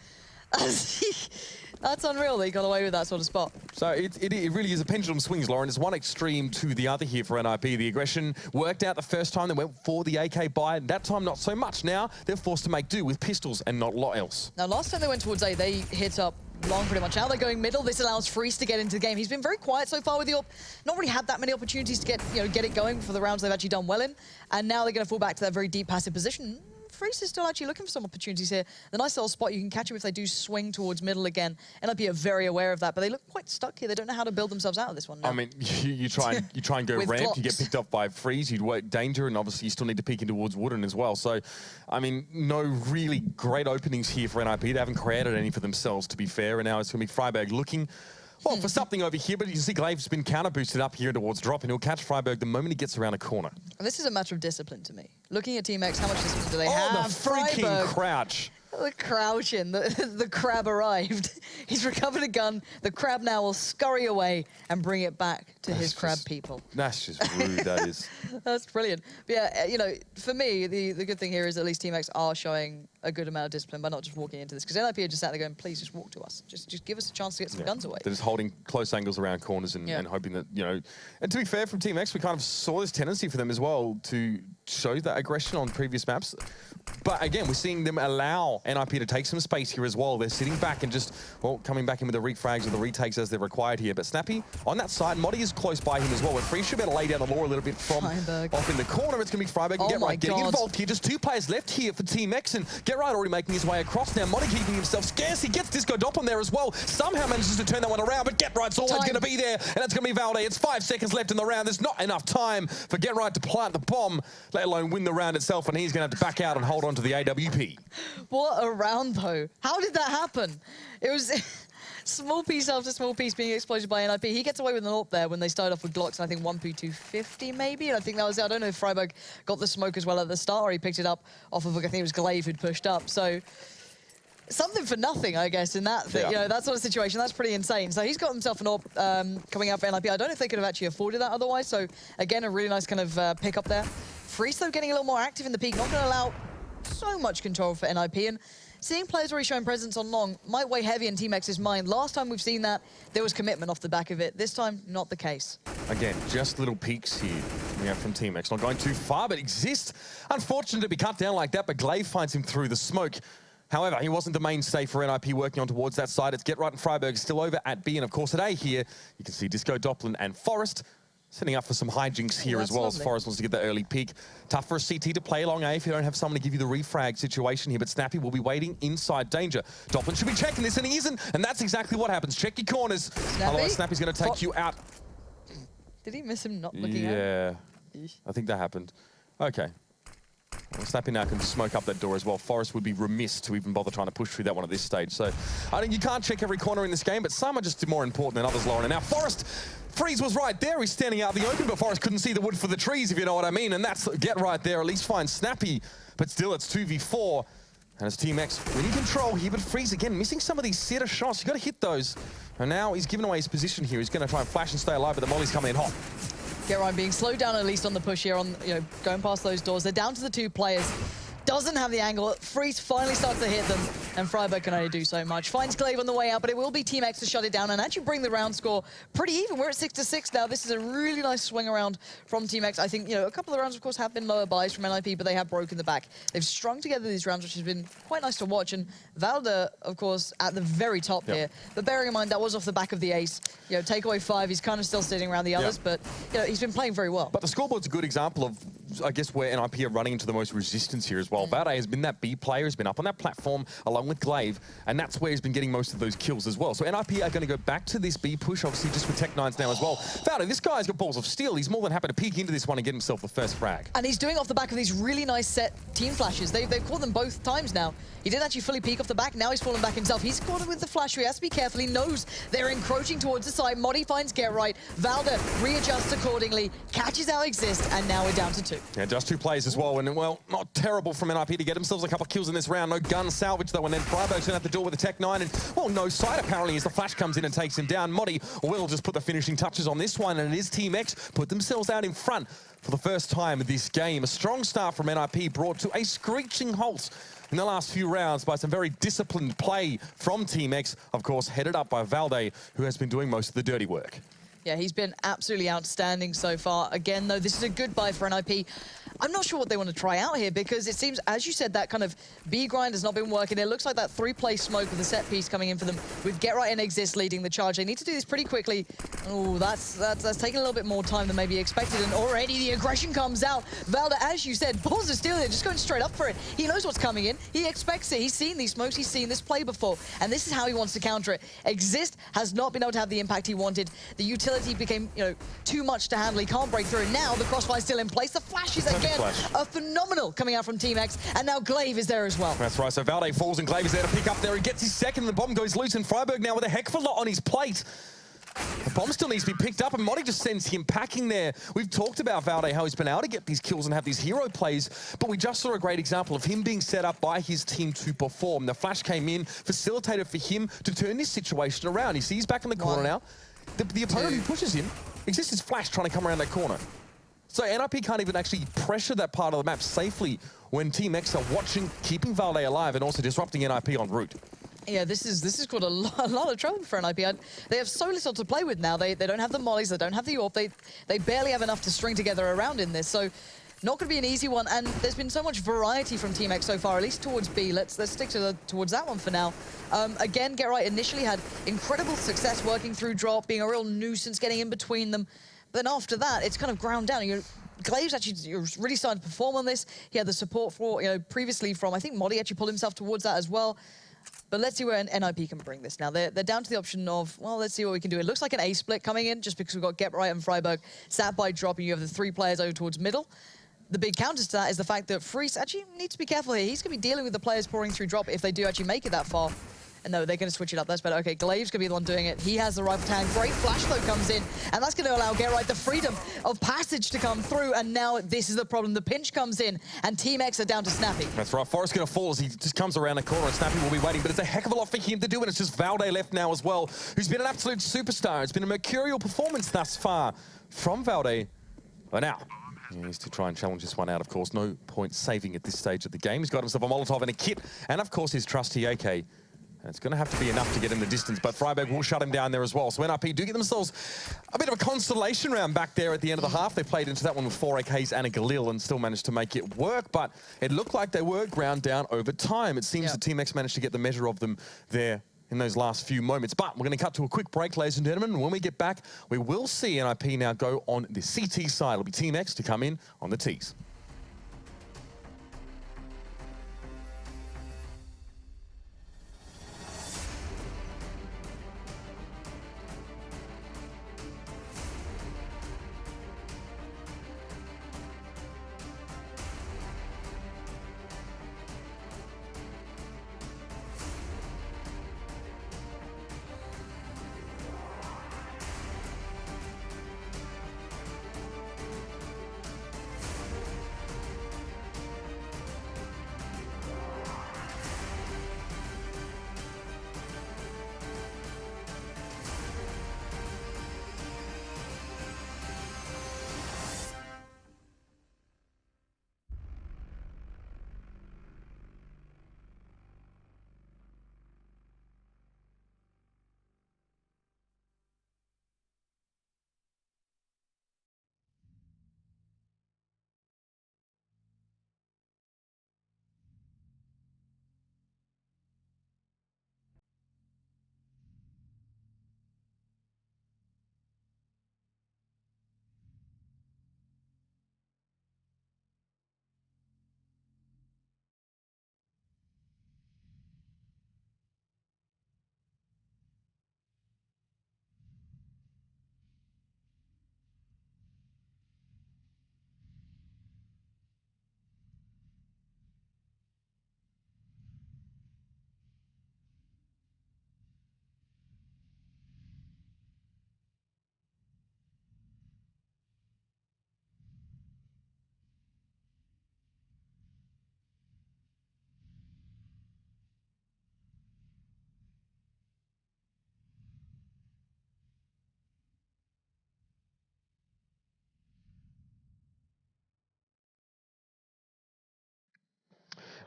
That's unreal that he got away with that sort of spot. So it really is a pendulum swings, Lauren. It's one extreme to the other here for NiP. The aggression worked out the first time. They went for the AK buy. That time, not so much. Now, they're forced to make do with pistols and not a lot else. Now, last time they went towards A, they hit up long pretty much. Now they're going middle. This allows Freeze to get into the game. He's been very quiet so far with the AWP. Not really had that many opportunities to get it going for the rounds they've actually done well in. And now they're going to fall back to that very deep passive position. Freeze is still actually looking for some opportunities here. The nice little spot, you can catch him if they do swing towards middle again. NiP are very aware of that, but they look quite stuck here. They don't know how to build themselves out of this one now. I mean, you try and go With ramp, blocks. you get picked up by Freeze, you'd work danger, and obviously you still need to peek in towards Wooden as well. So, I mean, no really great openings here for NiP. They haven't created any for themselves, to be fair, and now it's going to be Freiburg looking well, for something over here, but you can see Glaive's been counter-boosted up here towards drop, and he'll catch Freiburg the moment he gets around a corner. This is a matter of discipline to me. Looking at Team X, how much discipline do they Oh, have? the freaking Freiburg, crouch. the crouching, the crab arrived. He's recovered a gun. The crab now will scurry away and bring it back to his crab people. That's just rude, that is. That's brilliant. But yeah, you know, for me, the good thing here is at least Team X are showing a good amount of discipline by not just walking into this. Because NiP are just sat there going, please just walk to us. Just give us a chance to get some guns away. They're just holding close angles around corners and hoping that, you know... And to be fair, from Team X, we kind of saw this tendency for them as well to show that aggression on previous maps. But again, we're seeing them allow NiP to take some space here as well. They're sitting back and just, well, coming back in with the refrags or the retakes as they're required here. But Snappy on that side, Modi is close by him as well. We're free should better lay down the law a little bit from Freiburg. off in the corner. It's going to be Freiburg and Get Right getting involved here. Just 2 players left here for Team X, and Get Right already making his way across now. Modi keeping himself scarce. He gets Disco Doppel there as well. Somehow manages to turn that one around, but Get Right's always going to be there, and it's going to be Valde. It's 5 seconds left in the round. There's not enough time for Get Right to plant the bomb, let alone win the round itself, and he's going to have to back out and hold on to the AWP. What a round, though. How did that happen? It was small piece after small piece being exploded by NiP. He gets away with an AWP there when they started off with Glocks, and I think 1P250 maybe, and I think that was it. I don't know if Freiburg got the smoke as well at the start, or he picked it up off of, I think it was Glaive who'd pushed up. So something for nothing, I guess, in that thing. You know, that sort of situation. That's pretty insane. So he's got himself an AWP coming out for NiP. I don't know if they could have actually afforded that otherwise. So again, a really nice kind of pick up there. Freeze, though, getting a little more active in the peak, not going to allow so much control for NiP, and seeing players already showing presence on long might weigh heavy in Team X's mind. Last time we've seen that, there was commitment off the back of it. This time, not the case. Again, just little peaks here coming out from Team X. Not going too far, but Exist. Unfortunate to be cut down like that, but Glaive finds him through the smoke. However, he wasn't the mainstay for NiP working on towards that side. It's Get Right and Freiburg still over at B, and of course at A here, you can see Disco Doppelin and Forest setting up for some hijinks here as well, as Forest wants to get that early peak. Tough for a CT to play along A if you don't have someone to give you the refrag situation here, but Snappy will be waiting inside danger. Doppelin should be checking this, and he isn't, and that's exactly what happens. Check your corners, otherwise Snappy's going to take you out. Did he miss him not looking at? Yeah, I think that happened. Okay. Well, Snappy now can smoke up that door as well. Forest would be remiss to even bother trying to push through that one at this stage. So I think you can't check every corner in this game, but some are just more important than others, Lauren. And now Forest Freeze was right there. He's standing out in the open, but Forrest couldn't see the wood for the trees, if you know what I mean. And that's get right there. At least find Snappy. But still, it's 2v4. And it's Team X winning control here, but Freeze again missing some of these sitter shots. You've got to hit those. And now he's given away his position here. He's going to try and flash and stay alive, but the molly's coming in hot. Get right, being slowed down at least on the push here, on going past those doors. They're down to the 2 players. Doesn't have the angle. Freeze finally starts to hit them, and Freiburg can only do so much. Finds Glaive on the way out, but it will be Team X to shut it down and actually bring the round score pretty even. We're at 6-6 now. This is a really nice swing around from Team X. I think, a couple of the rounds, of course, have been lower buys from NiP, but they have broken the back. They've strung together these rounds, which has been quite nice to watch. And Valda, of course, at the very top here. But bearing in mind, that was off the back of the ace. Takeaway 5, he's kind of still sitting around the others, but he's been playing very well. But the scoreboard's a good example of, I guess, where NiP are running into the most resistance here as well. Valde has been that B player, has been up on that platform along with Glaive, and that's where he's been getting most of those kills as well. So NiP are going to go back to this B push, obviously just with Tech9s now as well. Valde, this guy's got balls of steel. He's more than happy to peek into this one and get himself the first frag. And he's doing off the back of these really nice set team flashes. They've caught them both times now. He didn't actually fully peek off the back. Now he's fallen back himself. He's caught it with the flash. He has to be careful. He knows they're encroaching towards the side. Modi finds Get Right. Valda readjusts accordingly, catches out Exist, and now we're down to 2. Yeah, just 2 plays as well. And, well, not terrible from NiP to get themselves a couple of kills in this round. No gun salvage, though, and then Freiburg's at the door with the Tech9. And, well, no sight, apparently, as the flash comes in and takes him down. Modi will just put the finishing touches on this one, and it is Team X put themselves out in front for the first time of this game. A strong start from NiP brought to a screeching halt in the last few rounds by some very disciplined play from Team X, of course, headed up by Valde, who has been doing most of the dirty work. Yeah, he's been absolutely outstanding so far. Again, though, this is a good buy for NiP. I'm not sure what they want to try out here because it seems, as you said, that kind of B grind has not been working. It looks like that 3-play smoke with the set piece coming in for them with Get Right and Exist leading the charge. They need to do this pretty quickly. Oh, that's taking a little bit more time than maybe expected, and already the aggression comes out. Valda, as you said, balls are still there, just going straight up for it. He knows what's coming in. He expects it. He's seen these smokes. He's seen this play before, and this is how he wants to counter it. Exist has not been able to have the impact he wanted. The utility became, too much to handle. He can't break through. And now the crossfire's still in place. The flashes again are phenomenal coming out from Team X, and now Glaive is there as well. That's right, so Valde falls and Glaive is there to pick up there. He gets his second, and the bomb goes loose, and Freiburg now with a heck of a lot on his plate. The bomb still needs to be picked up, and Modi just sends him packing there. We've talked about Valde, how he's been able to get these kills and have these hero plays, but we just saw a great example of him being set up by his team to perform. The flash came in, facilitated for him to turn this situation around. You see he's back in the corner now. The opponent who pushes him, Exist is flash trying to come around that corner. So NiP can't even actually pressure that part of the map safely when Team X are watching, keeping Valde alive, and also disrupting NiP en route. Yeah, this is called a lot of trouble for NiP. They have so little to play with now. They don't have the mollies, they don't have the AWP. They barely have enough to string together around in this. So not going to be an easy one. And there's been so much variety from Team X so far, at least towards B. Let's stick towards that one for now. Again, Get Right initially had incredible success working through drop, being a real nuisance, getting in between them. But then after that, it's kind of ground down. Glaive's actually really starting to perform on this. He had the support for, previously from, I think Modi actually pulled himself towards that as well. But let's see where NiP can bring this now. They're down to the option of, well, let's see what we can do. It looks like an A split coming in just because we've got Get Right and Freiburg sat by drop, and you have the 3 players over towards middle. The big counter to that is the fact that Freeze actually needs to be careful here. He's going to be dealing with the players pouring through drop if they do actually make it that far. And no, they're going to switch it up. That's better. Okay, Glaive's going to be the one doing it. He has the rifle hand. Great flash, though, comes in. And that's going to allow Get Right the freedom of passage to come through. And now this is the problem. The pinch comes in, and Team X are down to Snappy. That's right. Forrest's going to fall as he just comes around the corner, and Snappy will be waiting. But it's a heck of a lot for him to do, and it's just Valde left now as well, who's been an absolute superstar. It's been a mercurial performance thus far from Valde. But now, he needs to try and challenge this one out, of course. No point saving at this stage of the game. He's got himself a Molotov and a kit, and of course his trusty AK. It's going to have to be enough to get him the distance, but Freiburg will shut him down there as well. So NiP do get themselves a bit of a consolation round back there at the end of the half. They played into that one with 4 AKs and a Galil and still managed to make it work, but it looked like they were ground down over time. It seems the Team X managed to get the measure of them there in those last few moments. But we're going to cut to a quick break, ladies and gentlemen. And when we get back, we will see NiP now go on the CT side. It'll be Team X to come in on the Ts.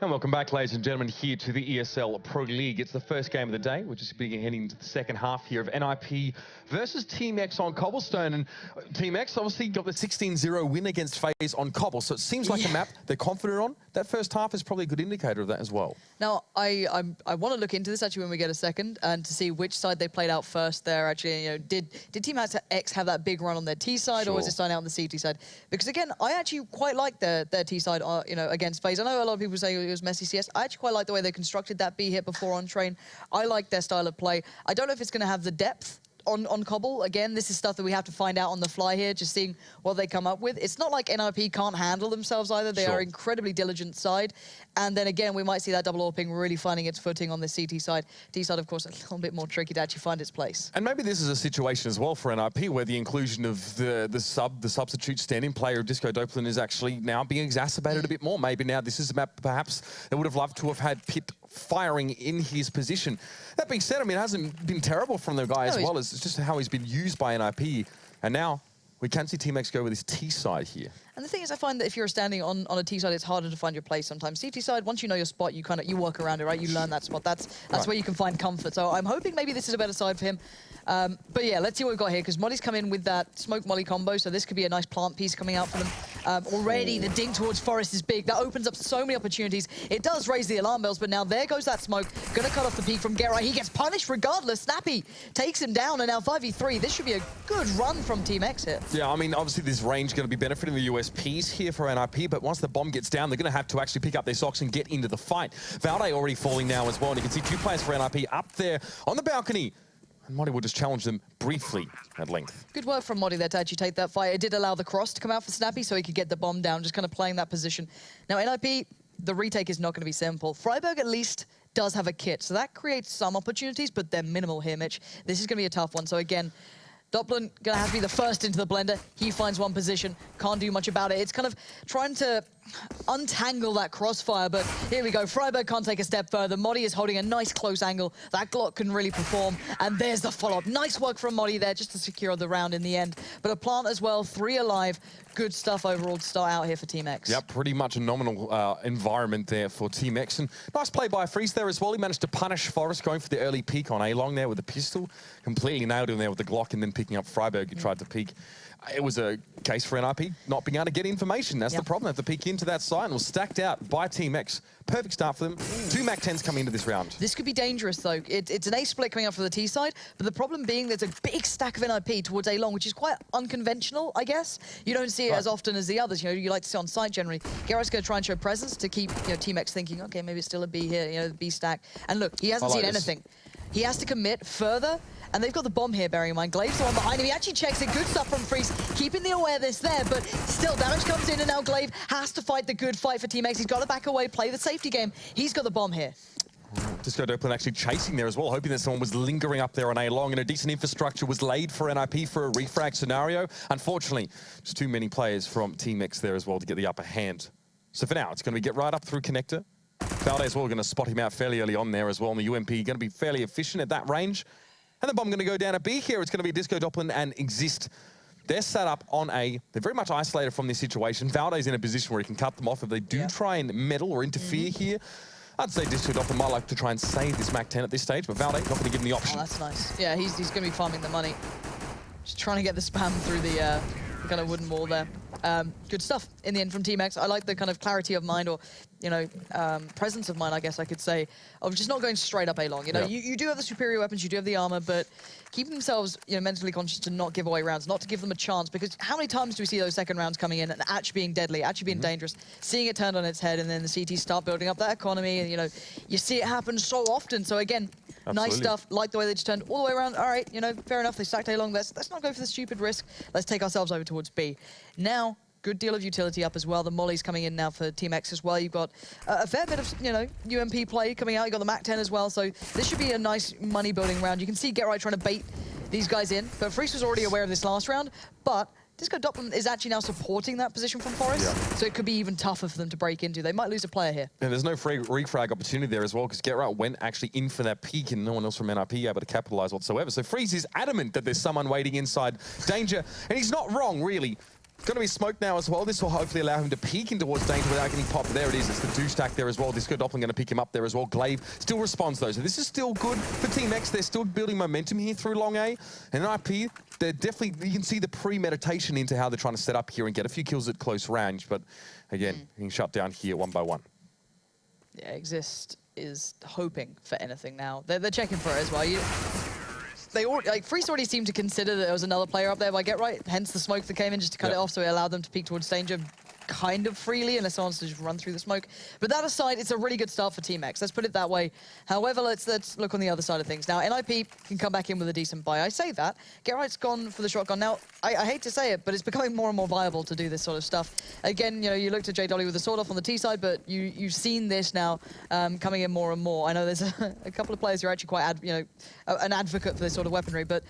And welcome back, ladies and gentlemen, here to the ESL Pro League. It's the first game of the day. We're just heading into the second half here of NiP versus Team X on Cobblestone. And Team X obviously got the 16-0 win against FaZe on Cobble. So it seems like a map they're confident on. That first half is probably a good indicator of that as well. Now, I want to look into this actually when we get a second and to see which side they played out first there. Actually, you know, did Team X have that big run on their T side, or was it starting out on the CT side? Because again, I actually quite like their T side, you know, against FaZe. I know a lot of people say it was messy CS. I actually quite like the way they constructed that B hit before on train. I like their style of play. I don't know if it's going to have the depth on Cobble. Again, this is stuff that we have to find out on the fly here, just seeing what they come up with. It's not like NiP can't handle themselves either. They are incredibly diligent side. And then again, we might see that double AWPing really finding its footing on the CT side. D side, of course, a little bit more tricky to actually find its place. And maybe this is a situation as well for NiP where the inclusion of the substitute stand-in player of Disco Doplin is actually now being exacerbated a bit more. Maybe now this is a map perhaps they would have loved to have had Pit firing in his position. That being said, I mean, it hasn't been terrible from the guy as well. It's just how he's been used by NiP. And now we can see Team X go with his T side here. And the thing is, I find that if you're standing on a T side, it's harder to find your place sometimes. CT side, once you know your spot, you work around it, right? You learn that spot. That's where you can find comfort. So I'm hoping maybe this is a better side for him. But yeah, let's see what we've got here, because Molly's come in with that smoke Molly combo, so this could be a nice plant piece coming out for them. Already the dink towards Forest is big. That opens up so many opportunities. It does raise the alarm bells, but now there goes that smoke. Gonna cut off the peak from Gerai. He gets punished regardless. Snappy takes him down, and now 5v3. This should be a good run from Team X here. Yeah, I mean, obviously this range going to be benefiting the USPs here for NiP, but once the bomb gets down, they're going to have to actually pick up their socks and get into the fight. Valde already falling now as well, and you can see two players for NiP up there on the balcony. And Modi will just challenge them briefly at length. Good work from Modi there to actually take that fight. It did allow the cross to come out for Snappy so he could get the bomb down, just kind of playing that position. Now, NiP, the retake is not going to be simple. Freiburg at least does have a kit, so that creates some opportunities, but they're minimal here, Mitch. This is going to be a tough one. So again, Doplin going to have to be the first into the blender. He finds one position, can't do much about it. It's kind of trying to untangle that crossfire, but here we go. Freiburg can't take a step further. Modi is holding a nice close angle. That Glock can really perform, and there's the follow-up. Nice work from Modi there just to secure the round in the end. But a plant as well, 3 alive. Good stuff overall to start out here for Team X. Yeah, pretty much a nominal environment there for Team X. And nice play by Freeze there as well. He managed to punish Forest going for the early peek on A-Long there with the pistol. Completely nailed him there with the Glock, and then picking up Freiburg, who tried to peek. It was a case for NiP not being able to get information. That's the problem. They have to peek into that site, and was stacked out by Team X. Perfect start for them. 2 MAC-10s coming into this round. This could be dangerous, though. It's an A split coming up for the T side, but the problem being there's a big stack of NiP towards A-Long, which is quite unconventional, I guess. You don't see it as often as the others. You know, you like to see on site generally. Garrett's going to try and show presence to keep, you know, Team X thinking, okay, maybe it's still a B here, you know, the B stack. And look, he hasn't seen anything. He has to commit further. And they've got the bomb here, bearing in mind. Glaive's the one behind him. He actually checks it. Good stuff from Freeze, keeping the awareness there, but still damage comes in, and now Glaive has to fight the good fight for Team X. He's got to back away, play the safety game. He's got the bomb here. Disco Doplin actually chasing there as well, hoping that someone was lingering up there on A-Long, and a decent infrastructure was laid for NiP for a refrag scenario. Unfortunately, just too many players from Team X there as well to get the upper hand. So for now, it's going to get right up through Connector. Valde as well going to spot him out fairly early on there as well, and the UMP going to be fairly efficient at that range. And the bomb going to go down a B here. It's going to be Disco Doplin and Exist. They're set up on A. They're very much isolated from this situation. Valde's in a position where he can cut them off if they do try and meddle or interfere here. I'd say Disco Doplin might like to try and save this MAC-10 at this stage, but Valde not going to give him the option. Oh, that's nice. Yeah, he's going to be farming the money. Just trying to get the spam through the kind of wooden wall there. Good stuff in the end from Team X. I like the kind of clarity of mind, or, you know, presence of mind, I guess I could say, of just not going straight up A-Long. You know, you do have the superior weapons, you do have the armor, but keeping themselves, you know, mentally conscious to not give away rounds, not to give them a chance, because how many times do we see those second rounds coming in and actually being deadly, actually being dangerous, seeing it turned on its head, and then the CT start building up that economy, and, you know, you see it happen so often. So again, nice stuff. Like the way they just turned all the way around. All right, you know, fair enough. They stacked A-Long. Let's not go for the stupid risk. Let's take ourselves over towards B. Now, good deal of utility up as well. The Molly's coming in now for Team X as well. You've got a fair bit of, you know, UMP play coming out. You've got the MAC-10 as well. So this should be a nice money-building round. You can see Gerai trying to bait these guys in. But Freeze was already aware of this last round. But Disco Doplin is actually now supporting that position from Forest. So it could be even tougher for them to break into. They might lose a player here. And there's no refrag opportunity there as well, because Gerai went actually in for that peak, and no one else from NiP able to capitalize whatsoever. So Freeze is adamant that there's someone waiting inside danger. And he's not wrong, really. Going to be smoked now as well. This will hopefully allow him to peek in towards danger without getting popped. There it is. It's the douche stack there as well. Disco Doppler going to pick him up there as well. Glaive still responds though. So this is still good for Team X. They're still building momentum here through long A. And NiP, they're definitely, you can see the premeditation into how they're trying to set up here and get a few kills at close range. But again, being shut down here one by one. Yeah, Exist is hoping for anything now. They're checking for it as well. They all, like, Freeze already seemed to consider that there was another player up there by Get Right, hence the smoke that came in just to cut it off, so it allowed them to peek towards danger kind of freely, unless someone wants to just run through the smoke. But that aside, it's a really good start for Team X. Let's put it that way. However, let's look on the other side of things. Now, NiP can come back in with a decent buy. I say that. Get Right's gone for the shotgun. Now, I hate to say it, but it's becoming more and more viable to do this sort of stuff. Again, you know, you looked at Cbble with the sword off on the T side, but you've seen this now coming in more and more. I know there's a couple of players who are actually quite, an advocate for this sort of weaponry, but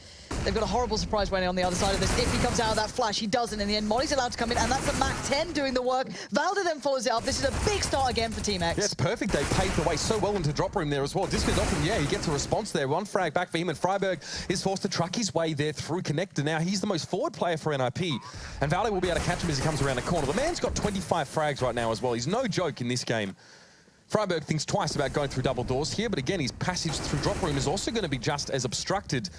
they've got a horrible surprise waiting on the other side of this. If he comes out of that flash, he doesn't in the end. Molly's allowed to come in, and that's the Mac 10 doing the work. Valda then follows it up. This is a big start again for Team X. Yeah, it's perfect. They paved the way so well into drop room there as well. Disco Doppler, yeah, he gets a response there. One frag back for him, and Freiberg is forced to truck his way there through connector. Now he's the most forward player for NiP, and Valda will be able to catch him as he comes around the corner. The man's got 25 frags right now as well. He's no joke in this game. Freiberg thinks twice about going through double doors here, but again, his passage through drop room is also going to be just as obstructed.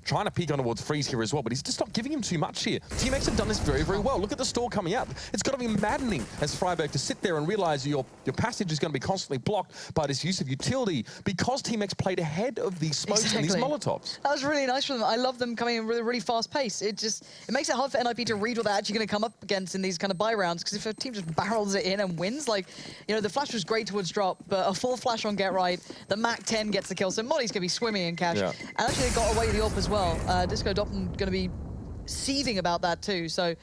Trying to peek on towards Freeze here as well, but he's just not giving him too much here. Team X have done this very, very well. Look at the stall coming up. It's got to be maddening as Freiberg to sit there and realize your passage is going to be constantly blocked by this use of utility because Team X played ahead of these smokes and these Molotovs. That was really nice from them. I love them coming in with a really fast pace. It makes it hard for NiP to read what they're actually going to come up against in these kind of buy rounds, because if a team just barrels it in and wins, like, you know, the flash was great towards drop, but a full flash on Get Right, the Mac 10 gets the kill, so Molly's going to be swimming in cash. Yeah. And actually they got away the AWP as well. Disco Doppler going to be seething about that too. So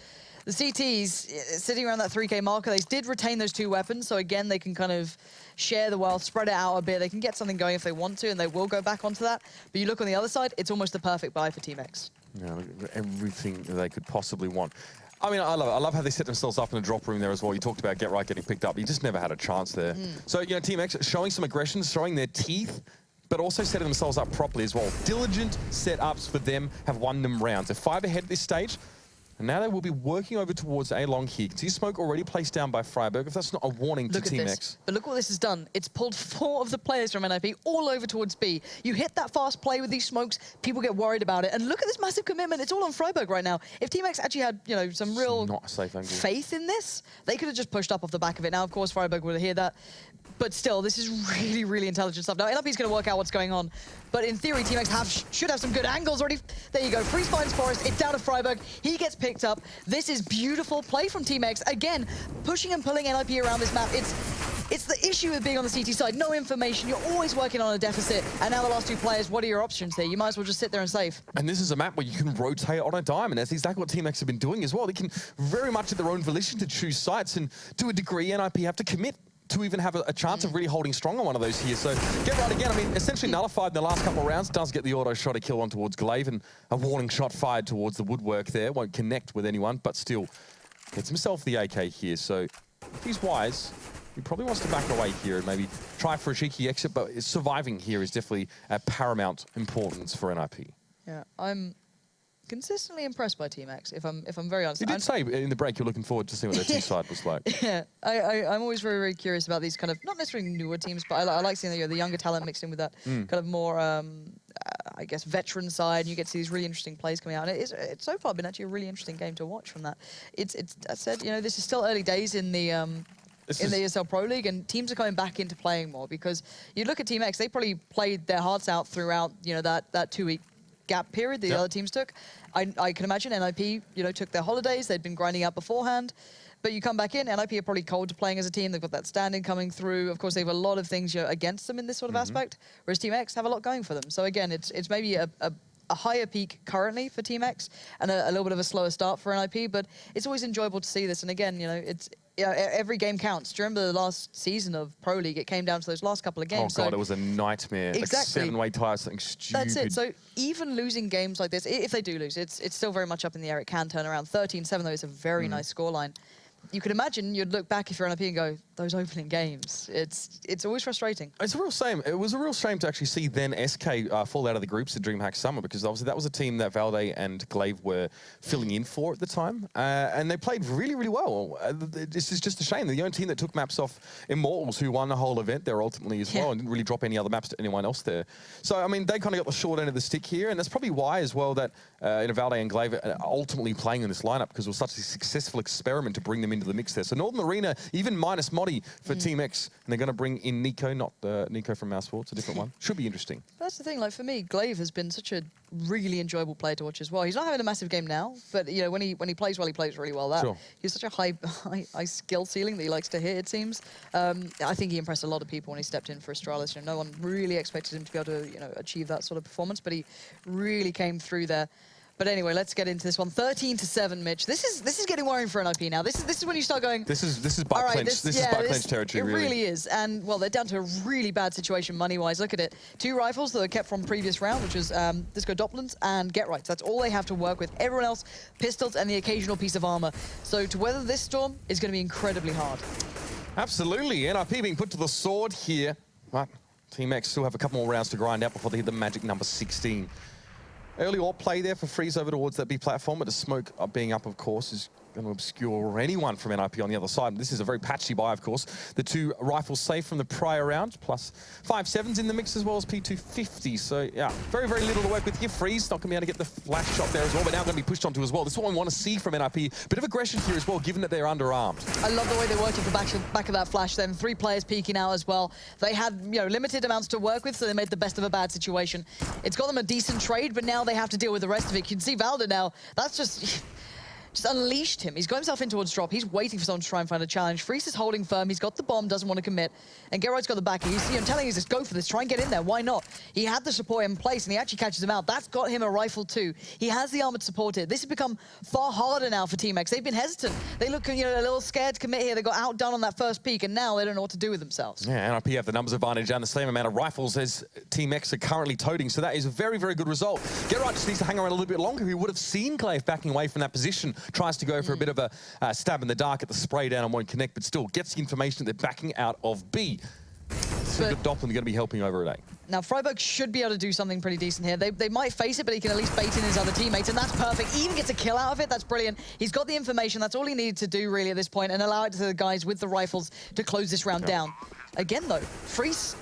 the CTs sitting around that 3K marker, they did retain those two weapons. So again, they can kind of share the wealth, spread it out a bit. They can get something going if they want to, and they will go back onto that. But you look on the other side, it's almost the perfect buy for Team X. Yeah, everything they could possibly want. I mean, I love how they set themselves up in the drop room there as well. You talked about Get Right getting picked up. You just never had a chance there. So, you know, Team X showing some aggression, showing their teeth, but also setting themselves up properly as well. Diligent setups for them have won them rounds. They're 5 ahead at this stage, and now they will be working over towards A long here. See smoke already placed down by Freiberg, if that's not a warning to Team X. But look what this has done. It's pulled 4 of the players from NiP all over towards B. You hit that fast play with these smokes, people get worried about it. And look at this massive commitment. It's all on Freiberg right now. If Team X actually had, you know, some real faith in this, they could have just pushed up off the back of it. Now, of course, Freiberg would hear that. But still, this is really, really intelligent stuff. Now, NiP's going to work out what's going on. But in theory, Team X should have some good angles already. There you go. Freeze finds Forest. It's down to Freiberg. He gets picked up. This is beautiful play from Team X. Again, pushing and pulling NiP around this map. It's the issue with being on the CT side. No information. You're always working on a deficit. And now the last 2 players, what are your options here? You might as well just sit there and save. And this is a map where you can rotate on a dime, and that's exactly what Team X have been doing as well. They can very much at their own volition to choose sites, and to a degree, NiP have to commit to even have a chance of really holding strong on one of those here. So Get Right again, I mean, essentially nullified in the last couple of rounds, does get the auto shot, a kill on towards Glaive, and a warning shot fired towards the woodwork there. Won't connect with anyone, but still gets himself the AK here. So if he's wise, he probably wants to back away here and maybe try for a cheeky exit, but surviving here is definitely at paramount importance for NiP. Yeah, I'm consistently impressed by Team X, if I'm very honest. You did say in the break you're looking forward to seeing what their T-side was like. Yeah, I'm always very, very curious about these kind of, not necessarily newer teams, but I like seeing the younger talent mixed in with that kind of more, I guess, veteran side. You get to see these really interesting plays coming out. And it's so far been actually a really interesting game to watch from that. It's I said, you know, this is still early days in the ESL Pro League, and teams are coming back into playing more, because you look at Team X, they probably played their hearts out throughout, you know, that 2-week gap period the other teams took. I can imagine NiP, you know, took their holidays. They'd been grinding out beforehand. But you come back in, NiP are probably cold to playing as a team. They've got that standing coming through. Of course, they have a lot of things, you know, against them in this sort of aspect, whereas Team X have a lot going for them. So again, it's maybe a higher peak currently for Team X and a little bit of a slower start for NiP, but it's always enjoyable to see this. And again, you know, every game counts. Do you remember the last season of Pro League? It came down to those last couple of games. Oh, God, it was a nightmare. Exactly. Like 7-way ties, something stupid. That's it. So even losing games like this, if they do lose, it's still very much up in the air. It can turn around. 13-7, though, is a very nice scoreline. You could imagine you'd look back if you're NiP and go, those opening games. It's always frustrating. It's a real shame. It was a real shame to actually see then SK fall out of the groups at DreamHack Summer, because obviously that was a team that Valde and Glaive were filling in for at the time, and they played really, really well. This is just a shame. They're the only team that took maps off Immortals, who won the whole event there ultimately as well, and didn't really drop any other maps to anyone else there. So, I mean, they kind of got the short end of the stick here, and that's probably why as well that Valde and Glaive are ultimately playing in this lineup, because it was such a successful experiment to bring them into the mix there. So Northern Arena, even minus Modi for Team X, and they're going to bring in Nico, not Nico from Mousesports, a different one. Should be interesting. That's the thing, like for me, Glaive has been such a really enjoyable player to watch as well. He's not having a massive game now, but you know, when he plays well, he plays really well. He's such a high skill ceiling that he likes to hit, it seems. I think he impressed a lot of people when he stepped in for Astralis. You know, no one really expected him to be able to, you know, achieve that sort of performance, but he really came through there. But anyway, let's get into this one. 13-7, Mitch. This is getting worrying for NiP now. This is when you start going. This is by clinch. This is by clinch territory. It really is. And well, they're down to a really bad situation money-wise. Look at it. 2 rifles that were kept from previous round, which was Disco Dopplins and Get Rights. That's all they have to work with. Everyone else, pistols and the occasional piece of armor. So to weather this storm is going to be incredibly hard. Absolutely. NiP being put to the sword here. But Team X still have a couple more rounds to grind out before they hit the magic number 16. Early AWP play there for Freeze over towards that B platform, but the smoke being up, of course, is going to obscure anyone from NiP on the other side. This is a very patchy buy, of course. The 2 rifles safe from the prior round, plus 5.7s in the mix as well as P250. So, yeah, very, very little to work with here. Freeze not going to be able to get the flash shot there as well, but now going to be pushed onto as well. This is what we want to see from NiP. Bit of aggression here as well, given that they're underarmed. I love the way they worked at the back of that flash then. 3 players peeking out as well. They had, you know, limited amounts to work with, so they made the best of a bad situation. It's got them a decent trade, but now they have to deal with the rest of it. You can see Valde now, that's just unleashed him. He's got himself in towards drop. He's waiting for someone to try and find a challenge. Freeze is holding firm. He's got the bomb, doesn't want to commit. And Gerard's got the back. He's, you know, telling us, go for this. Try and get in there. Why not? He had the support in place, and he actually catches him out. That's got him a rifle too. He has the armor to support it. This has become far harder now for Team X. They've been hesitant. They look, you know, a little scared to commit here. They got outdone on that first peak, and now they don't know what to do with themselves. Yeah, NiP have the numbers advantage and the same amount of rifles as Team X are currently toting, so that is a very, very good result. Gerard just needs to hang around a little bit longer. He would have seen Glaive backing away from that position. Tries to go for a bit of a stab in the dark at the spray down and won't connect, but still gets the information that they're backing out of B. So Doppler going to be helping over at A. Now, Freiburg should be able to do something pretty decent here. They might face it, but he can at least bait in his other teammates, and that's perfect. He even gets a kill out of it. That's brilliant. He's got the information. That's all he needed to do, really, at this point, and allow it to the guys with the rifles to close this round down. Again, though, Freeze...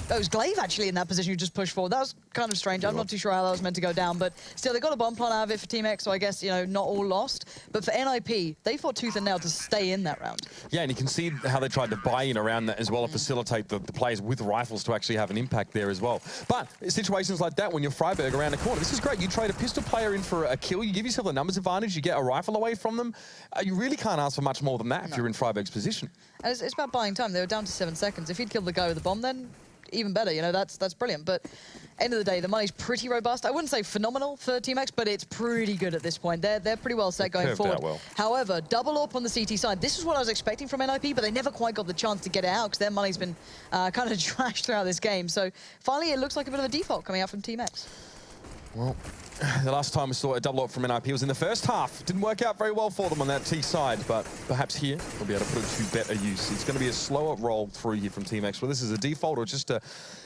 It was Glaive, actually, in that position who just pushed forward. That was kind of strange. I'm not too sure how that was meant to go down, but still, they got a bomb plan out of it for Team X, so I guess, you know, not all lost. But for NiP, they fought tooth and nail to stay in that round. Yeah, and you can see how they tried to buy in around that as well, to facilitate the players with rifles to actually have an impact there as well. But situations like that, when you're Freiburg around the corner, this is great. You trade a pistol player in for a kill, you give yourself a numbers advantage, you get a rifle away from them. You really can't ask for much more than that if you're in Freiburg's position. And it's about buying time. They were down to 7 seconds. If he'd killed the guy with the bomb, then even better, you know, that's brilliant. But end of the day, the money's pretty robust. I wouldn't say phenomenal for Team X, but it's pretty good at this point. They're pretty well set going forward. Well. However, double AWP on the CT side. This is what I was expecting from NiP, but they never quite got the chance to get it out because their money's been kind of trashed throughout this game. So finally, it looks like a bit of a default coming out from Team X. Well, the last time we saw a double AWP from NiP was in the first half. Didn't work out very well for them on that T side, but perhaps here we'll be able to put it to better use. It's going to be a slower roll through here from Team X. Well, this is a default or just a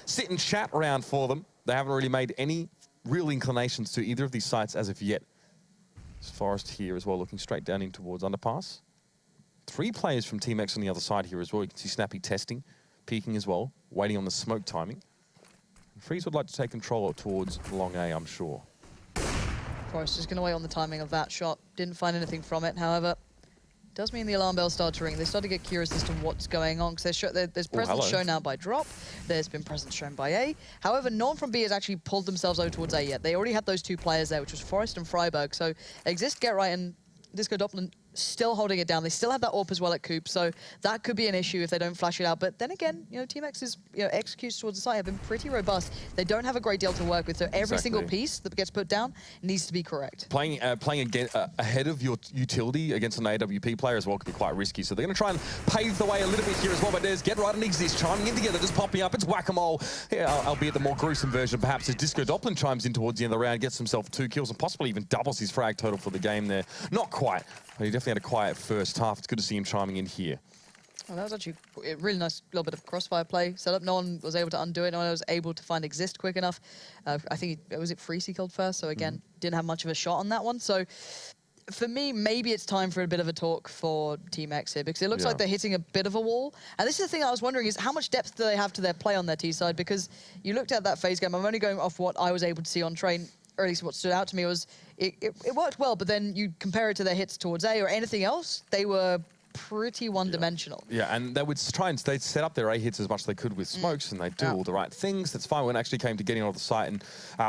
sit and chat round for them. They haven't really made any real inclinations to either of these sites as of yet. There's Forest here as well, looking straight down in towards Underpass. 3 players from Team X on the other side here as well. You can see Snappy testing, peeking as well, waiting on the smoke timing. Freeze would like to take control towards long A, I'm sure. Forrest is going to wait on the timing of that shot. Didn't find anything from it, however. Does mean the alarm bells start to ring. They start to get curious as to what's going on, because there's presence shown now by Drop. There's been presence shown by A. However, no one from B has actually pulled themselves over towards A yet. They already had those 2 players there, which was Forrest and Freiburg. So Exist, Get Right, and Disco Doppler still holding it down. They still have that AWP as well at Coop, so that could be an issue if they don't flash it out. But then again, you know, Team X's executions towards the site have been pretty robust. They don't have a great deal to work with, so every single piece that gets put down needs to be correct. Playing again ahead of your utility against an AWP player as well can be quite risky. So they're going to try and pave the way a little bit here as well. But there's Get Right and Exist chiming in together, just popping up. It's whack-a-mole. Yeah, albeit the more gruesome version, perhaps, as Disco Doppler chimes in towards the end of the round, gets himself 2 kills and possibly even doubles his frag total for the game there. Not quite, but he definitely had a quiet first half. It's good to see him chiming in here. Well, that was actually a really nice little bit of crossfire play set up. No one was able to undo it. No one was able to find exist quick enough. I think, was it Freeze he killed first? So again, didn't have much of a shot on that one. So for me, maybe it's time for a bit of a talk for Team X here, because it looks like they're hitting a bit of a wall. And this is the thing I was wondering, is how much depth do they have to their play on their T side? Because you looked at that phase game. I'm only going off what I was able to see on train. Or at least what stood out to me was it worked well, but then you compare it to their hits towards A or anything else, they were pretty one-dimensional. Yeah, and they would try and they set up their A hits as much as they could with smokes, and they do all the right things. That's fine. When it actually came to getting on the site and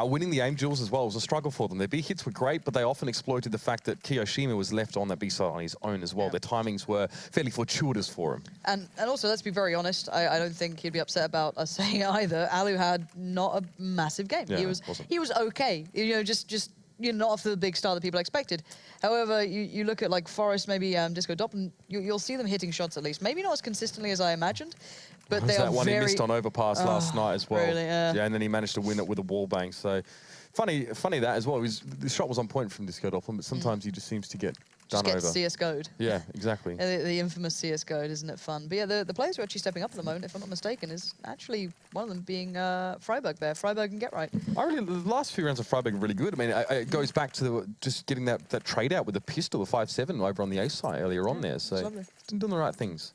winning the aim duels as well was a struggle for them. Their B hits were great, but they often exploited the fact that Kiyoshima was left on that B side on his own as well. Their timings were fairly fortuitous for him. And also, let's be very honest, I don't think he'd be upset about us saying either. Alu had not a massive game. Yeah, he was okay. You know, just not off the big star that people expected. However, you look at like Forest, maybe Disco Doppler, you'll see them hitting shots at least. Maybe not as consistently as I imagined, but they are that one very... he missed on overpass last night as well. Really, yeah. And then he managed to win it with a wall bang. So funny that as well. The shot was on point from Disco Doppler, but sometimes he just seems to get done over. Just get CS-GO'd. Yeah, exactly. The infamous CS-GO'd, isn't it fun? But yeah, the players who are actually stepping up at the moment, if I'm not mistaken, is actually one of them being Freiburg there. Freiburg and Get Right. The last few rounds of Freiburg are really good. I mean, it goes back to just getting that trade out with the pistol, the 5-7 over on the A side earlier on there. So doing the right things.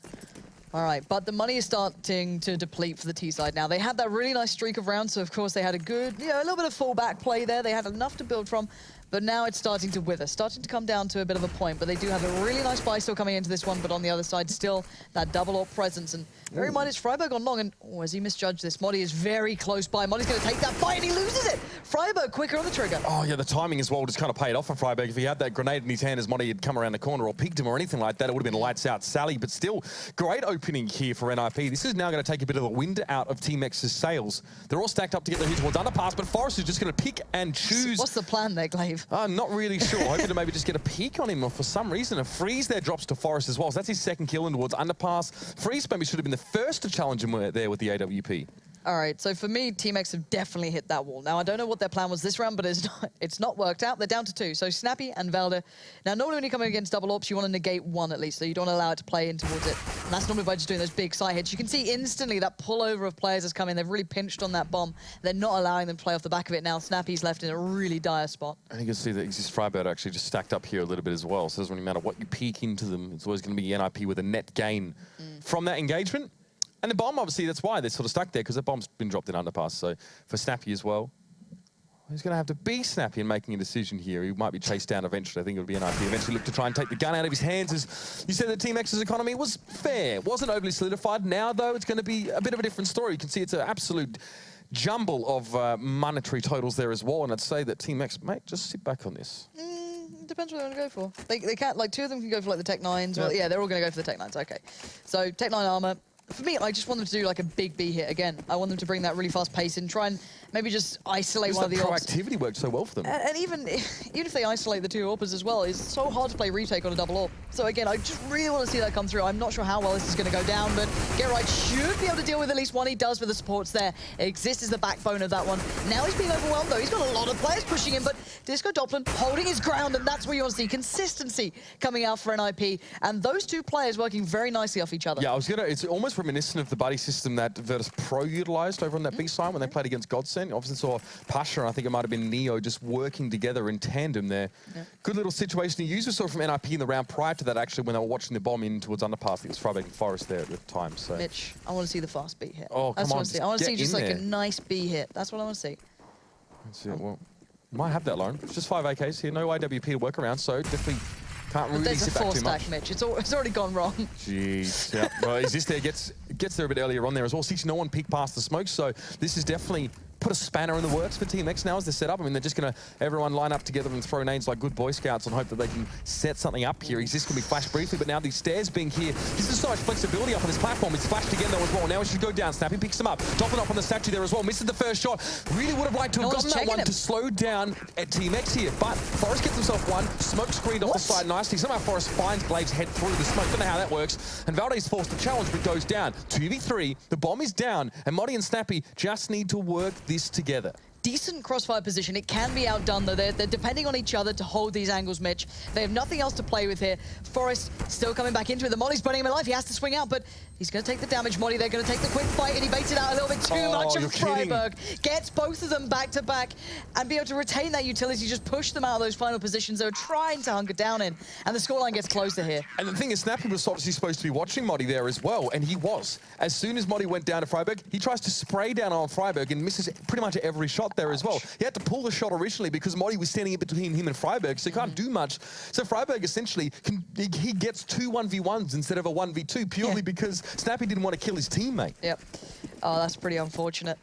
All right, but the money is starting to deplete for the T side now. They had that really nice streak of rounds, so of course they had a good, a little bit of fallback play there. They had enough to build from, but now it's starting to wither, starting to come down to a bit of a point. But they do have a really nice buy still coming into this one, but on the other side, still that double AWP presence. And bear in mind, it's Freiburg on long, and has he misjudged this? Modi is very close by. Modi's going to take that buy, and he loses it. Freiburg quicker on the trigger. Oh, yeah, the timing as well just kind of paid off for Freiburg. If he had that grenade in his hand as Modi had come around the corner or peeked him or anything like that, it would have been lights out Sally. But still, great opening here for NiP. This is now going to take a bit of the wind out of Team X's sails. They're all stacked up to get the hit towards underpass, but Forrest is just going to pick and choose. What's the plan there, Glaive? I'm not really sure. Hoping to maybe just get a peek on him, or for some reason a freeze there drops to Forrest as well. So that's his second kill in towards underpass. Freeze maybe should have been the first to challenge him there with the AWP. All right, so for me, Team X have definitely hit that wall. Now, I don't know what their plan was this round, but it's not worked out. They're down to 2, so Snappy and Velda. Now, normally when you're coming against double AWPs, you want to negate 1 at least, so you don't allow it to play in towards it. And that's normally by just doing those big side hits. You can see instantly that pullover of players has come in. They've really pinched on that bomb. They're not allowing them to play off the back of it now. Snappy's left in a really dire spot. And you can see that Exist Freiburg actually just stacked up here a little bit as well, so it doesn't really matter what you peek into them. It's always going to be NiP with a net gain from that engagement. And the bomb, obviously, that's why they're sort of stuck there, because the bomb's been dropped in underpass. So for Snappy as well, he's going to have to be snappy in making a decision here. He might be chased down eventually. I think it'll be NiP. Eventually look to try and take the gun out of his hands. As you said, the Team X's economy was fair. Wasn't overly solidified. Now, though, it's going to be a bit of a different story. You can see it's an absolute jumble of monetary totals there as well. And I'd say that Team X, mate, just sit back on this. Depends what they want to go for. They can't, like, 2 of them can go for, like, the Tech 9s. Well, yeah, they're all going to go for the Tech 9s. Okay. So, Tech 9 armor. For me, I just want them to do like a big B hit again. I want them to bring that really fast pace in, try and maybe just isolate one of the AWPs. Proactivity worked so well for them. And even if they isolate the 2 AWPers as well, it's so hard to play retake on a double AWP. So again, I just really want to see that come through. I'm not sure how well this is going to go down, but Get Right should be able to deal with at least one. He does with the supports there. Exist is the backbone of that one. Now he's being overwhelmed though. He's got a lot of players pushing him, but Disco Doppler holding his ground, and that's what you want to see. Consistency coming out for NiP. And those 2 players working very nicely off each other. Yeah, it's almost reminiscent of the buddy system that Virtus.Pro utilized over on that B side when they played against Godsend. Obviously saw Pasha, and I think it might have been Neo, just working together in tandem there. Yeah. Good little situation to use. We saw from NiP in the round prior to that, actually, when they were watching the bomb in towards underpass. I think it was Freiburg and Forest there at the time. So. Mitch, I want to see the fast B hit. Oh, come on. I want to see just like a nice B hit. That's what I want to see. Let's see. Well, might have that, Lauren. It's just 5 AKs here. No AWP to work around, so definitely can't really sit back too much. There's a 4-stack, Mitch. It's already gone wrong. Jeez. Yeah. Well, Exist there gets there a bit earlier on there as well. 6 no one peeked past the smoke, so this is definitely put a spanner in the works for Team X now as they're set up. I mean, they're just going to everyone line up together and throw nades like good Boy Scouts and hope that they can set something up here. Exist can be flashed briefly, but now these stairs being here gives us so much flexibility up on this platform. It's flashed again though as well. Now it should go down. Snappy picks them up. Dropping up on the statue there as well. Misses the first shot. Really would have liked to have gotten that one to slow down at Team X here, but Forrest gets himself one. Smoke screened off the side nicely. Somehow Forrest finds Glaive's head through the smoke. Don't know how that works. And Valde's forced to challenge, but goes down. 2v3. The bomb is down, and Modi and Snappy just need to work this together. decent crossfire position. It can be outdone, though. They're depending on each other to hold these angles, Mitch. They have nothing else to play with here. Forest still coming back into it. The Molly's burning him alive. He has to swing out, but he's going to take the damage. Molly, they're going to take the quick fight, and he baits it out a little bit too much. And Freiburg gets both of them back to back and be able to retain that utility, just push them out of those final positions they were trying to hunker down in. And the scoreline gets closer here. And the thing is, Snappy was obviously supposed to be watching Modi there as well, and he was. As soon as Modi went down to Freiburg, he tries to spray down on Freiburg and misses pretty much every shot there as well. He had to pull the shot originally because Modi was standing in between him and Freiburg, so he can't do much. So Freiburg essentially, he gets 2 1v1s instead of a 1v2 purely because Snappy didn't want to kill his teammate. Yep. Oh, that's pretty unfortunate.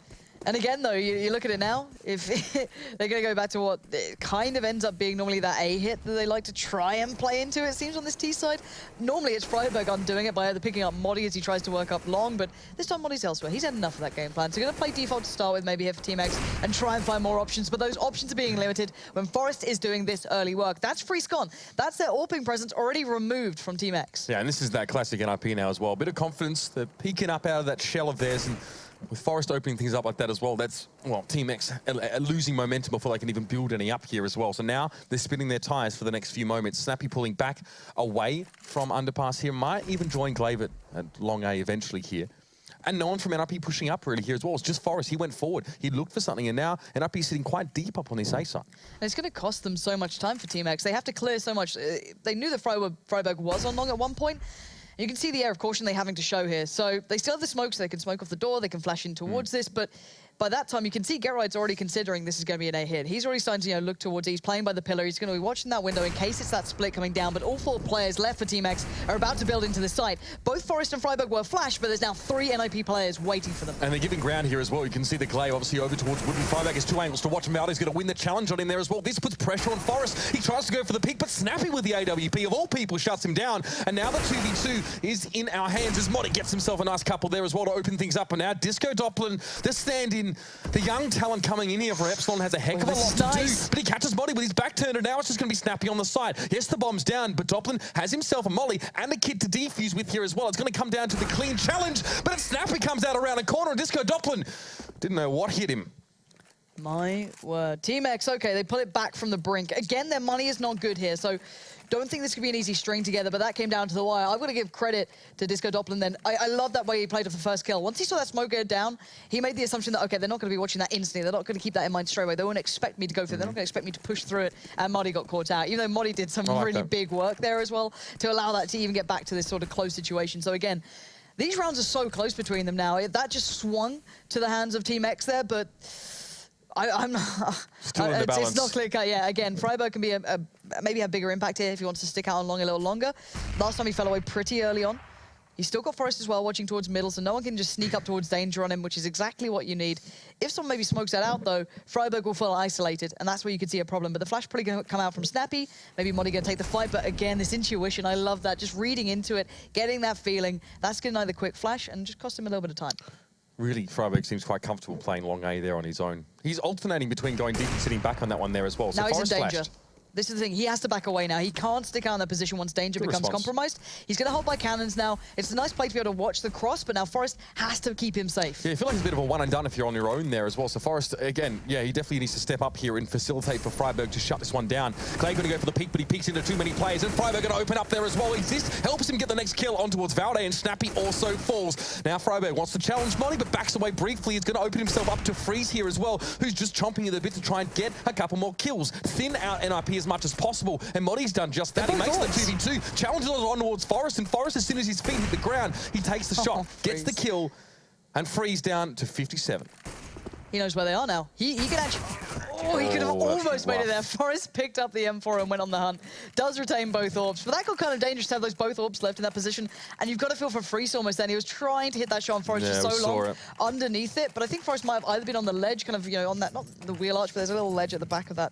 And again, though, you look at it now, if they're going to go back to what it kind of ends up being normally that A hit that they like to try and play into, it seems, on this T side. Normally, it's Freiburg undoing it by either picking up Modi as he tries to work up long, but this time Modi's elsewhere. He's had enough of that game plan. So going to play default to start with, maybe here for Team X, and try and find more options. But those options are being limited when Forest is doing this early work. That's Freeze gone. That's their AWPing presence already removed from Team X. Yeah, and this is that classic NiP now as well. A bit of confidence. They're peeking up out of that shell of theirs, and with Forest opening things up like that as well, that's, well, Team X losing momentum before they can even build any up here as well. So now they're spinning their tires for the next few moments. Snappy pulling back away from Underpass here. Might even join Glaive at long A eventually here. And no one from NiP pushing up really here as well. It's just Forest. He went forward. He looked for something, and now NiP sitting quite deep up on this A side. And it's going to cost them so much time for Team X. They have to clear so much. They knew that Freiburg was on long at one point. You can see the air of caution they're having to show here. So they still have the smoke, so they can smoke off the door, they can flash in towards this, but by that time, you can see Gerard's already considering this is going to be an A hit. He's already starting to look towards it. He's playing by the pillar. He's going to be watching that window in case it's that split coming down. But all 4 players left for Team X are about to build into the site. Both Forest and Freiburg were flashed, but there's now 3 NiP players waiting for them. And they're giving ground here as well. You can see the Glaive obviously over towards Wooden. Freiburg has 2 angles to watch him out. He's going to win the challenge on him there as well. This puts pressure on Forest. He tries to go for the pick, but Snappy with the AWP of all people shuts him down. And now the 2v2 is in our hands as Modi gets himself a nice couple there as well to open things up. And now Disco Doppler, the stand-in, the young talent coming in here for Epsilon has a heck of a lot to do, but he catches Modi with his back turned, and now it's just going to be Snappy on the side. Yes, the bomb's down, but Doppler has himself a molly and a kit to defuse with here as well. It's going to come down to the clean challenge, but it's Snappy comes out around a corner, and Disco Doppler didn't know what hit him. My word. Team X, okay, they pull it back from the brink. Again, their money is not good here, so don't think this could be an easy string together, but that came down to the wire. I've got to give credit to Disco Doppler then. I love that way he played off the first kill. Once he saw that smoke go down, he made the assumption that, okay, they're not going to be watching that instantly. They're not going to keep that in mind straight away. They won't expect me to go through. They're not going to expect me to push through it. And Modi got caught out, even though Modi did some really big work there as well to allow that to even get back to this sort of close situation. So again, these rounds are so close between them now. That just swung to the hands of Team X there, but I'm not. It's not clear cut. Yeah, again, Freiburg can be maybe have bigger impact here if he wants to stick out on long a little longer. Last time he fell away pretty early on. He's still got Forest as well, watching towards middle, so no one can just sneak up towards danger on him, which is exactly what you need. If someone maybe smokes that out, though, Freiburg will feel isolated, and that's where you could see a problem. But the flash probably going to come out from Snappy. Maybe Modi going to take the fight, but again, this intuition, I love that. Just reading into it, getting that feeling, that's going to either quick flash and just cost him a little bit of time. Really, Freiburg seems quite comfortable playing long A there on his own. He's alternating between going deep and sitting back on that one there as well. So now Forest he's in danger. flashed. This is the thing, he has to back away now. He can't stick out in that position once danger becomes compromised. He's going to hold by cannons now. It's a nice play to be able to watch the cross, but now Forest has to keep him safe. Yeah, I feel like it's a bit of a one and done if you're on your own there as well. So Forest, again, yeah, he definitely needs to step up here and facilitate for Freiburg to shut this one down. Clay going to go for the peak, but he peeks into too many players, and Freiburg going to open up there as well. This helps him get the next kill on towards Valde, and Snappy also falls. Now Freiburg wants to challenge Modi, but backs away briefly. He's going to open himself up to Freeze here as well, who's just chomping at the bit to try and get a couple more kills. Thin out NiP as much as possible. And Modi's done just that. He makes the 2v2, challenges on towards Forest, and Forest, as soon as his feet hit the ground, he takes the shot, gets the kill, and Freeze down to 57. He knows where they are now. He can actually... Oh, he could have almost made it there. Forest picked up the M4 and went on the hunt. Does retain both orbs. But that got kind of dangerous to have those both orbs left in that position. And you've got to feel for Freeze almost then. He was trying to hit that shot on Forest for so long underneath it. But I think Forest might have either been on the ledge, kind of, you know, on that, not the wheel arch, but there's a little ledge at the back of that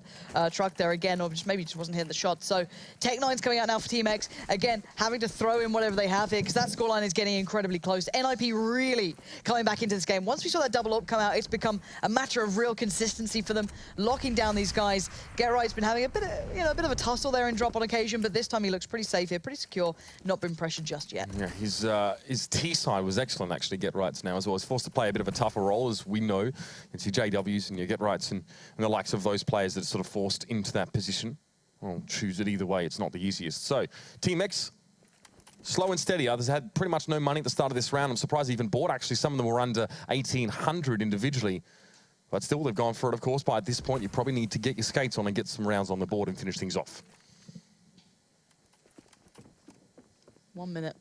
truck there again, or just maybe just wasn't hitting the shot. So Tech9's coming out now for Team X. Again, having to throw in whatever they have here, because that scoreline is getting incredibly close. NiP really coming back into this game. Once we saw that double orb come out, it's become a matter of real consistency for them. locking down these guys. Get Right's been having a bit of, a bit of a tussle there in drop on occasion, but this time he looks pretty safe here, pretty secure, not been pressured just yet. Yeah, his T side was excellent, actually, Get Right's now as well. He's forced to play a bit of a tougher role, as we know. It's your JWs and your Get Right's and the likes of those players that are sort of forced into that position. Well, choose it either way, it's not the easiest. So, Team X, slow and steady. Others had pretty much no money at the start of this round. I'm surprised they even bought, actually. Some of them were under 1,800 individually. But still, they've gone for it, of course. But at this point, you probably need to get your skates on and get some rounds on the board and finish things off. 1 minute,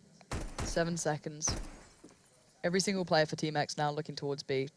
7 seconds. Every single player for Team X now looking towards B,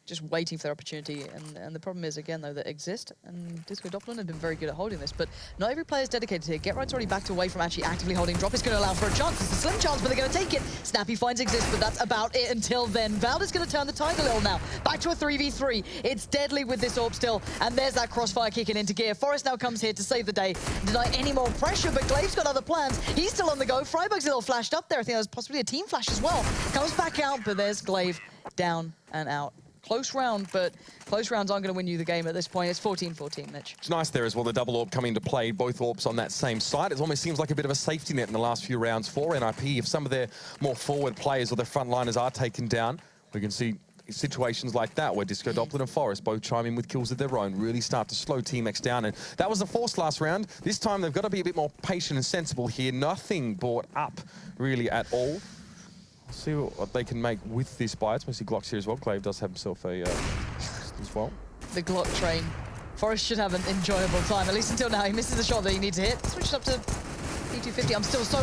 just waiting for their opportunity. And the problem is, again, though, that Exist and Disco Doppelin have been very good at holding this, but not every player is dedicated here. Get Right's already backed away from actually actively holding drop. It's going to allow for a chance. It's a slim chance, but they're going to take it. Snappy finds Exist, but that's about it until then. Valda's going to turn the tide a little now. Back to a 3v3. It's deadly with this AWP still, and there's that crossfire kicking into gear. Forest now comes here to save the day, deny any more pressure, but Glaive's got other plans. He's still on the go. Freiburg's a little flashed up there. I think there's possibly a team flash as well. Comes back out, but there's Glaive down and out. Close round, but close rounds aren't going to win you the game at this point. It's 14-14, Mitch. It's nice there as well, the double AWP coming into play, both AWPs on that same side. It almost seems like a bit of a safety net in the last few rounds for NiP. If some of their more forward players or their frontliners are taken down, we can see situations like that where Disco Doppler and Forest both chime in with kills of their own, really start to slow Team X down. And that was the force last round. This time they've got to be a bit more patient and sensible here. Nothing brought up really at all. See what they can make with this buy. It's mostly Glocks here as well. Glaive does have himself a as well. The Glock train. Forest should have an enjoyable time, at least until now. He misses the shot that he needs to hit. Switched up to P250. I'm still so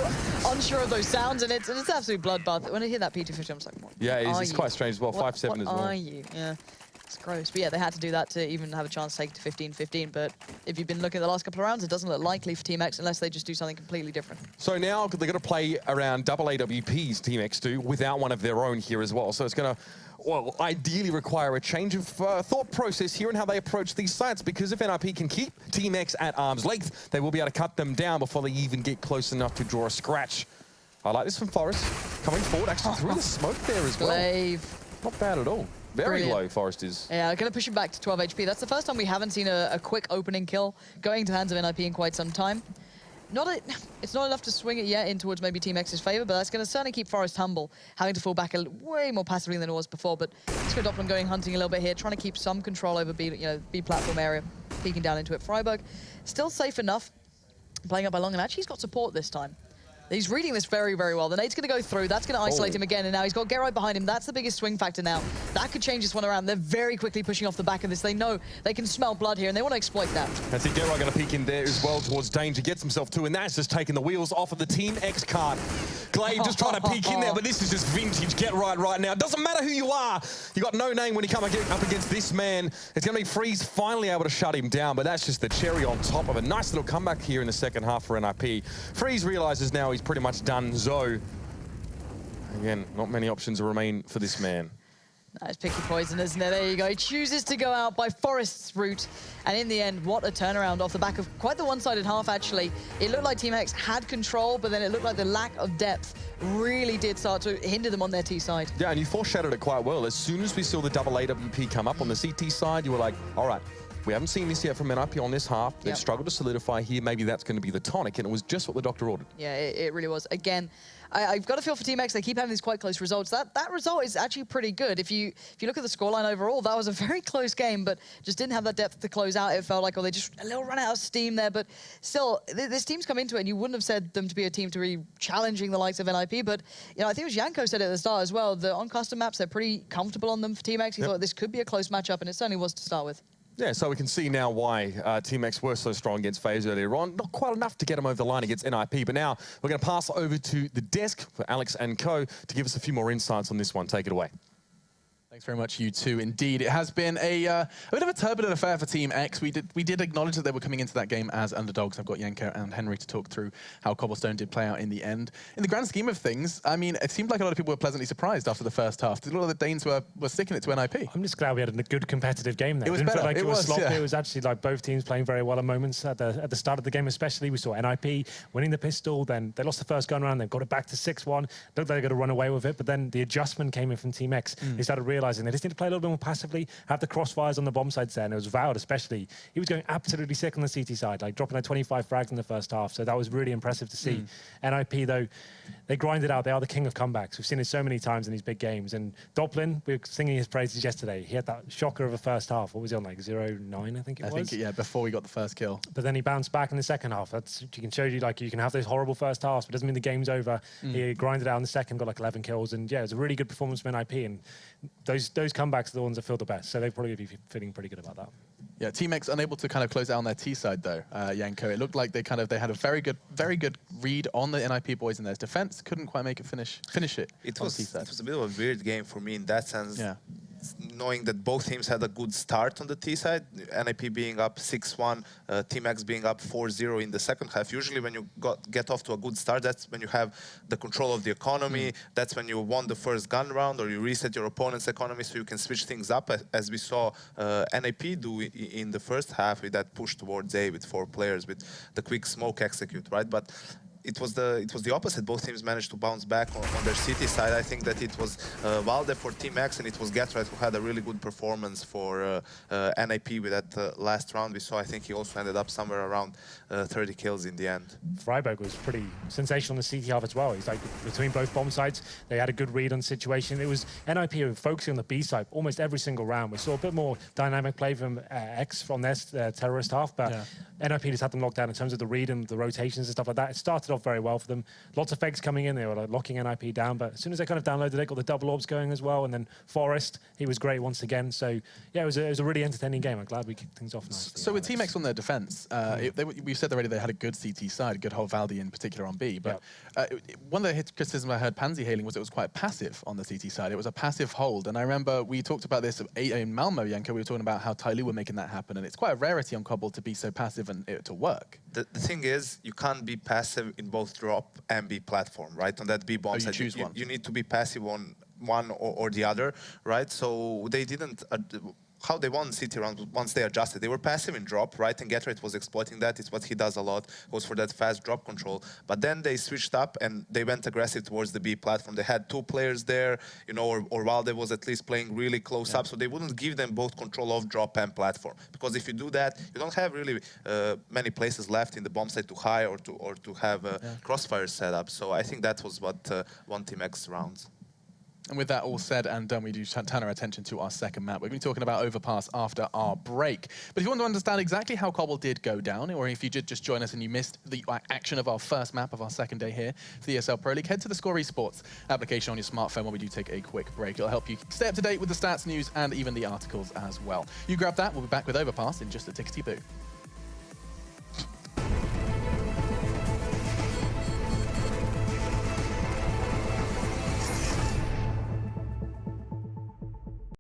unsure of those sounds, and it's an absolute bloodbath. When I hear that P250, I'm just like, what it's quite strange as well. 5-7 as well. What are you? Yeah. It's gross. But yeah, they had to do that to even have a chance to take it to 15-15. But if you've been looking at the last couple of rounds, it doesn't look likely for Team X unless they just do something completely different. So now they're going to play around double AWPs, Team X do, without one of their own here as well. So it's going to, well, ideally require a change of thought process here in how they approach these sites, because if NiP can keep Team X at arm's length, they will be able to cut them down before they even get close enough to draw a scratch. I like this from Forest. Coming forward, actually through the smoke there as well. Glaive. Not bad at all. Very Brilliant. low, Forest is. Yeah, going to push him back to 12 HP. That's the first time we haven't seen a quick opening kill going to the hands of NiP in quite some time. It's not enough to swing it yet in towards maybe Team X's favor, but that's going to certainly keep Forest humble, having to fall back way more passively than it was before. But Disco Doppelin going hunting a little bit here, trying to keep some control over B platform area, peeking down into it. Freiburg still safe enough, playing up by long, and actually he's got support this time. He's reading this very, very well. The nade's going to go through. That's going to isolate him again, and now he's got Get Right behind him. That's the biggest swing factor now. That could change this one around. They're very quickly pushing off the back of this. They know they can smell blood here, and they want to exploit that. I see Get Right going to peek in there as well towards danger, gets himself too, and that's just taking the wheels off of the Team X card. Glaive just trying to peek in there, but this is just vintage Get Right now. It doesn't matter who you are. You got no name when you come up against this man. It's going to be Freeze finally able to shut him down, but that's just the cherry on top of a nice little comeback here in the second half for NiP. Freeze realizes now he's pretty much done. So, again, not many options remain for this man. Nice picky poison, isn't it? There you go. He chooses to go out by Forest's route. And in the end, what a turnaround off the back of quite the one-sided half, actually. It looked like Team X had control, but then it looked like the lack of depth really did start to hinder them on their T side. Yeah, and you foreshadowed it quite well. As soon as we saw the double AWP come up on the CT side, you were like, all right, we haven't seen this yet from NiP on this half. They've struggled to solidify here. Maybe that's going to be the tonic, and it was just what the doctor ordered. Yeah, it really was. Again, I've got a feel for Team X. They keep having these quite close results. That result is actually pretty good. If you look at the scoreline overall, that was a very close game, but just didn't have that depth to close out. It felt like, they just a little run out of steam there. But still, this team's come into it, and you wouldn't have said them to be a team to be challenging the likes of NiP. But I think it was Janko said it at the start as well. On custom maps, they're pretty comfortable on them for Team X. He thought this could be a close matchup, and it certainly was to start with. Yeah, so we can see now why Team X were so strong against FaZe earlier on. Not quite enough to get them over the line against NiP, but now we're going to pass over to the desk for Alex and co to give us a few more insights on this one. Take it away. Thanks very much, you two. Indeed, it has been a bit of a turbulent affair for Team X. We did acknowledge that they were coming into that game as underdogs. I've got Janko and Henry to talk through how Cobblestone did play out in the end. In the grand scheme of things, I mean, it seemed like a lot of people were pleasantly surprised after the first half. A lot of the Danes were sticking it to NiP. I'm just glad we had a good competitive game there. It was didn't better. feel like it was sloppy. Yeah. It was actually like both teams playing very well at moments. At the start of the game especially, we saw NiP winning the pistol, then they lost the first gun round, they've got it back to 6-1. Looked like they were going to run away with it, but then the adjustment came in from Team X. They started realizing realizing they just need to play a little bit more passively, have the crossfires on the bomb sides there, and it was Vowed especially. He was going absolutely sick on the CT side, like dropping 25 frags in the first half, so that was really impressive to see. NiP, though, they grind it out. They are the king of comebacks. We've seen it so many times in these big games. And Doplin, we were singing his praises yesterday. He had that shocker of a first half. What was he on, like 0-9, I think it was? I think, yeah, before we got the first kill. But then he bounced back in the second half. That's, you can show you, like, you can have those horrible first halves, but it doesn't mean the game's over. He grinded out in the second, got like 11 kills. And yeah, it was a really good performance from NiP. And those comebacks are the ones that feel the best. So they'll probably be feeling pretty good about that. Yeah, Team X unable to kind of close out on their T side though, Yanko. It looked like they had a very good read on the NiP boys in their defense. Couldn't quite make it finish it. It on was T side. it was a bit of a weird game for me in that sense. Yeah. Knowing that both teams had a good start on the T side, NiP being up 6-1, Team X being up 4-0 in the second half. Usually when you get off to a good start, that's when you have the control of the economy, that's when you won the first gun round or you reset your opponent's economy so you can switch things up, as we saw NiP do in the first half with that push towards A with 4 players with the quick smoke execute, right? But it was the opposite. Both teams managed to bounce back on their city side. I think that it was Valde for Team X and it was Getright who had a really good performance for NiP with that last round. We saw, I think he also ended up somewhere around 30 kills in the end. Freiberg was pretty sensational on the CT half as well. He's like between both bomb sides. They had a good read on the situation. It was NiP who were focusing on the B side almost every single round. We saw a bit more dynamic play from X from their terrorist half, but NiP just had them locked down in terms of the read and the rotations and stuff like that. It started off very well for them. Lots of fakes coming in. They were like locking NiP down, but as soon as they kind of downloaded, they got the double orbs going as well. And then Forest, he was great once again. So yeah, it was a really entertaining game. I'm glad we kicked things off nicely. So with Team X on their defense, we've said already they had a good CT side, a good whole Valde in particular on B. But one of the criticisms I heard Pansy hailing was it was quite passive on the CT side. It was a passive hold. And I remember we talked about this in Malmo, Yanko. We were talking about how Tyloo were making that happen. And it's quite a rarity on Cbble to be so passive and it to work. The thing is, you can't be passive in both drop and B platform, right? On that B bomb side, choose one. You need to be passive on one or the other, right? So they didn't. How they won City round once they adjusted. They were passive in drop, right? And Getright was exploiting that. It's what he does a lot, goes for that fast drop control. But then they switched up and they went aggressive towards the B platform. They had 2 players there, you know, or Valde was at least playing really close up, so they wouldn't give them both control of drop and platform. Because if you do that, you don't have really many places left in the bomb site to hide or to have crossfire set up. So I think that was what won Team X rounds. And with that all said and done, we do turn our attention to our second map. We're going to be talking about Overpass after our break. But if you want to understand exactly how Cbble did go down, or if you did just join us and you missed the action of our first map of our second day here for the ESL Pro League, head to the Score Esports application on your smartphone while we do take a quick break. It'll help you stay up to date with the stats, news, and even the articles as well. You grab that. We'll be back with Overpass in just a tickety-boo.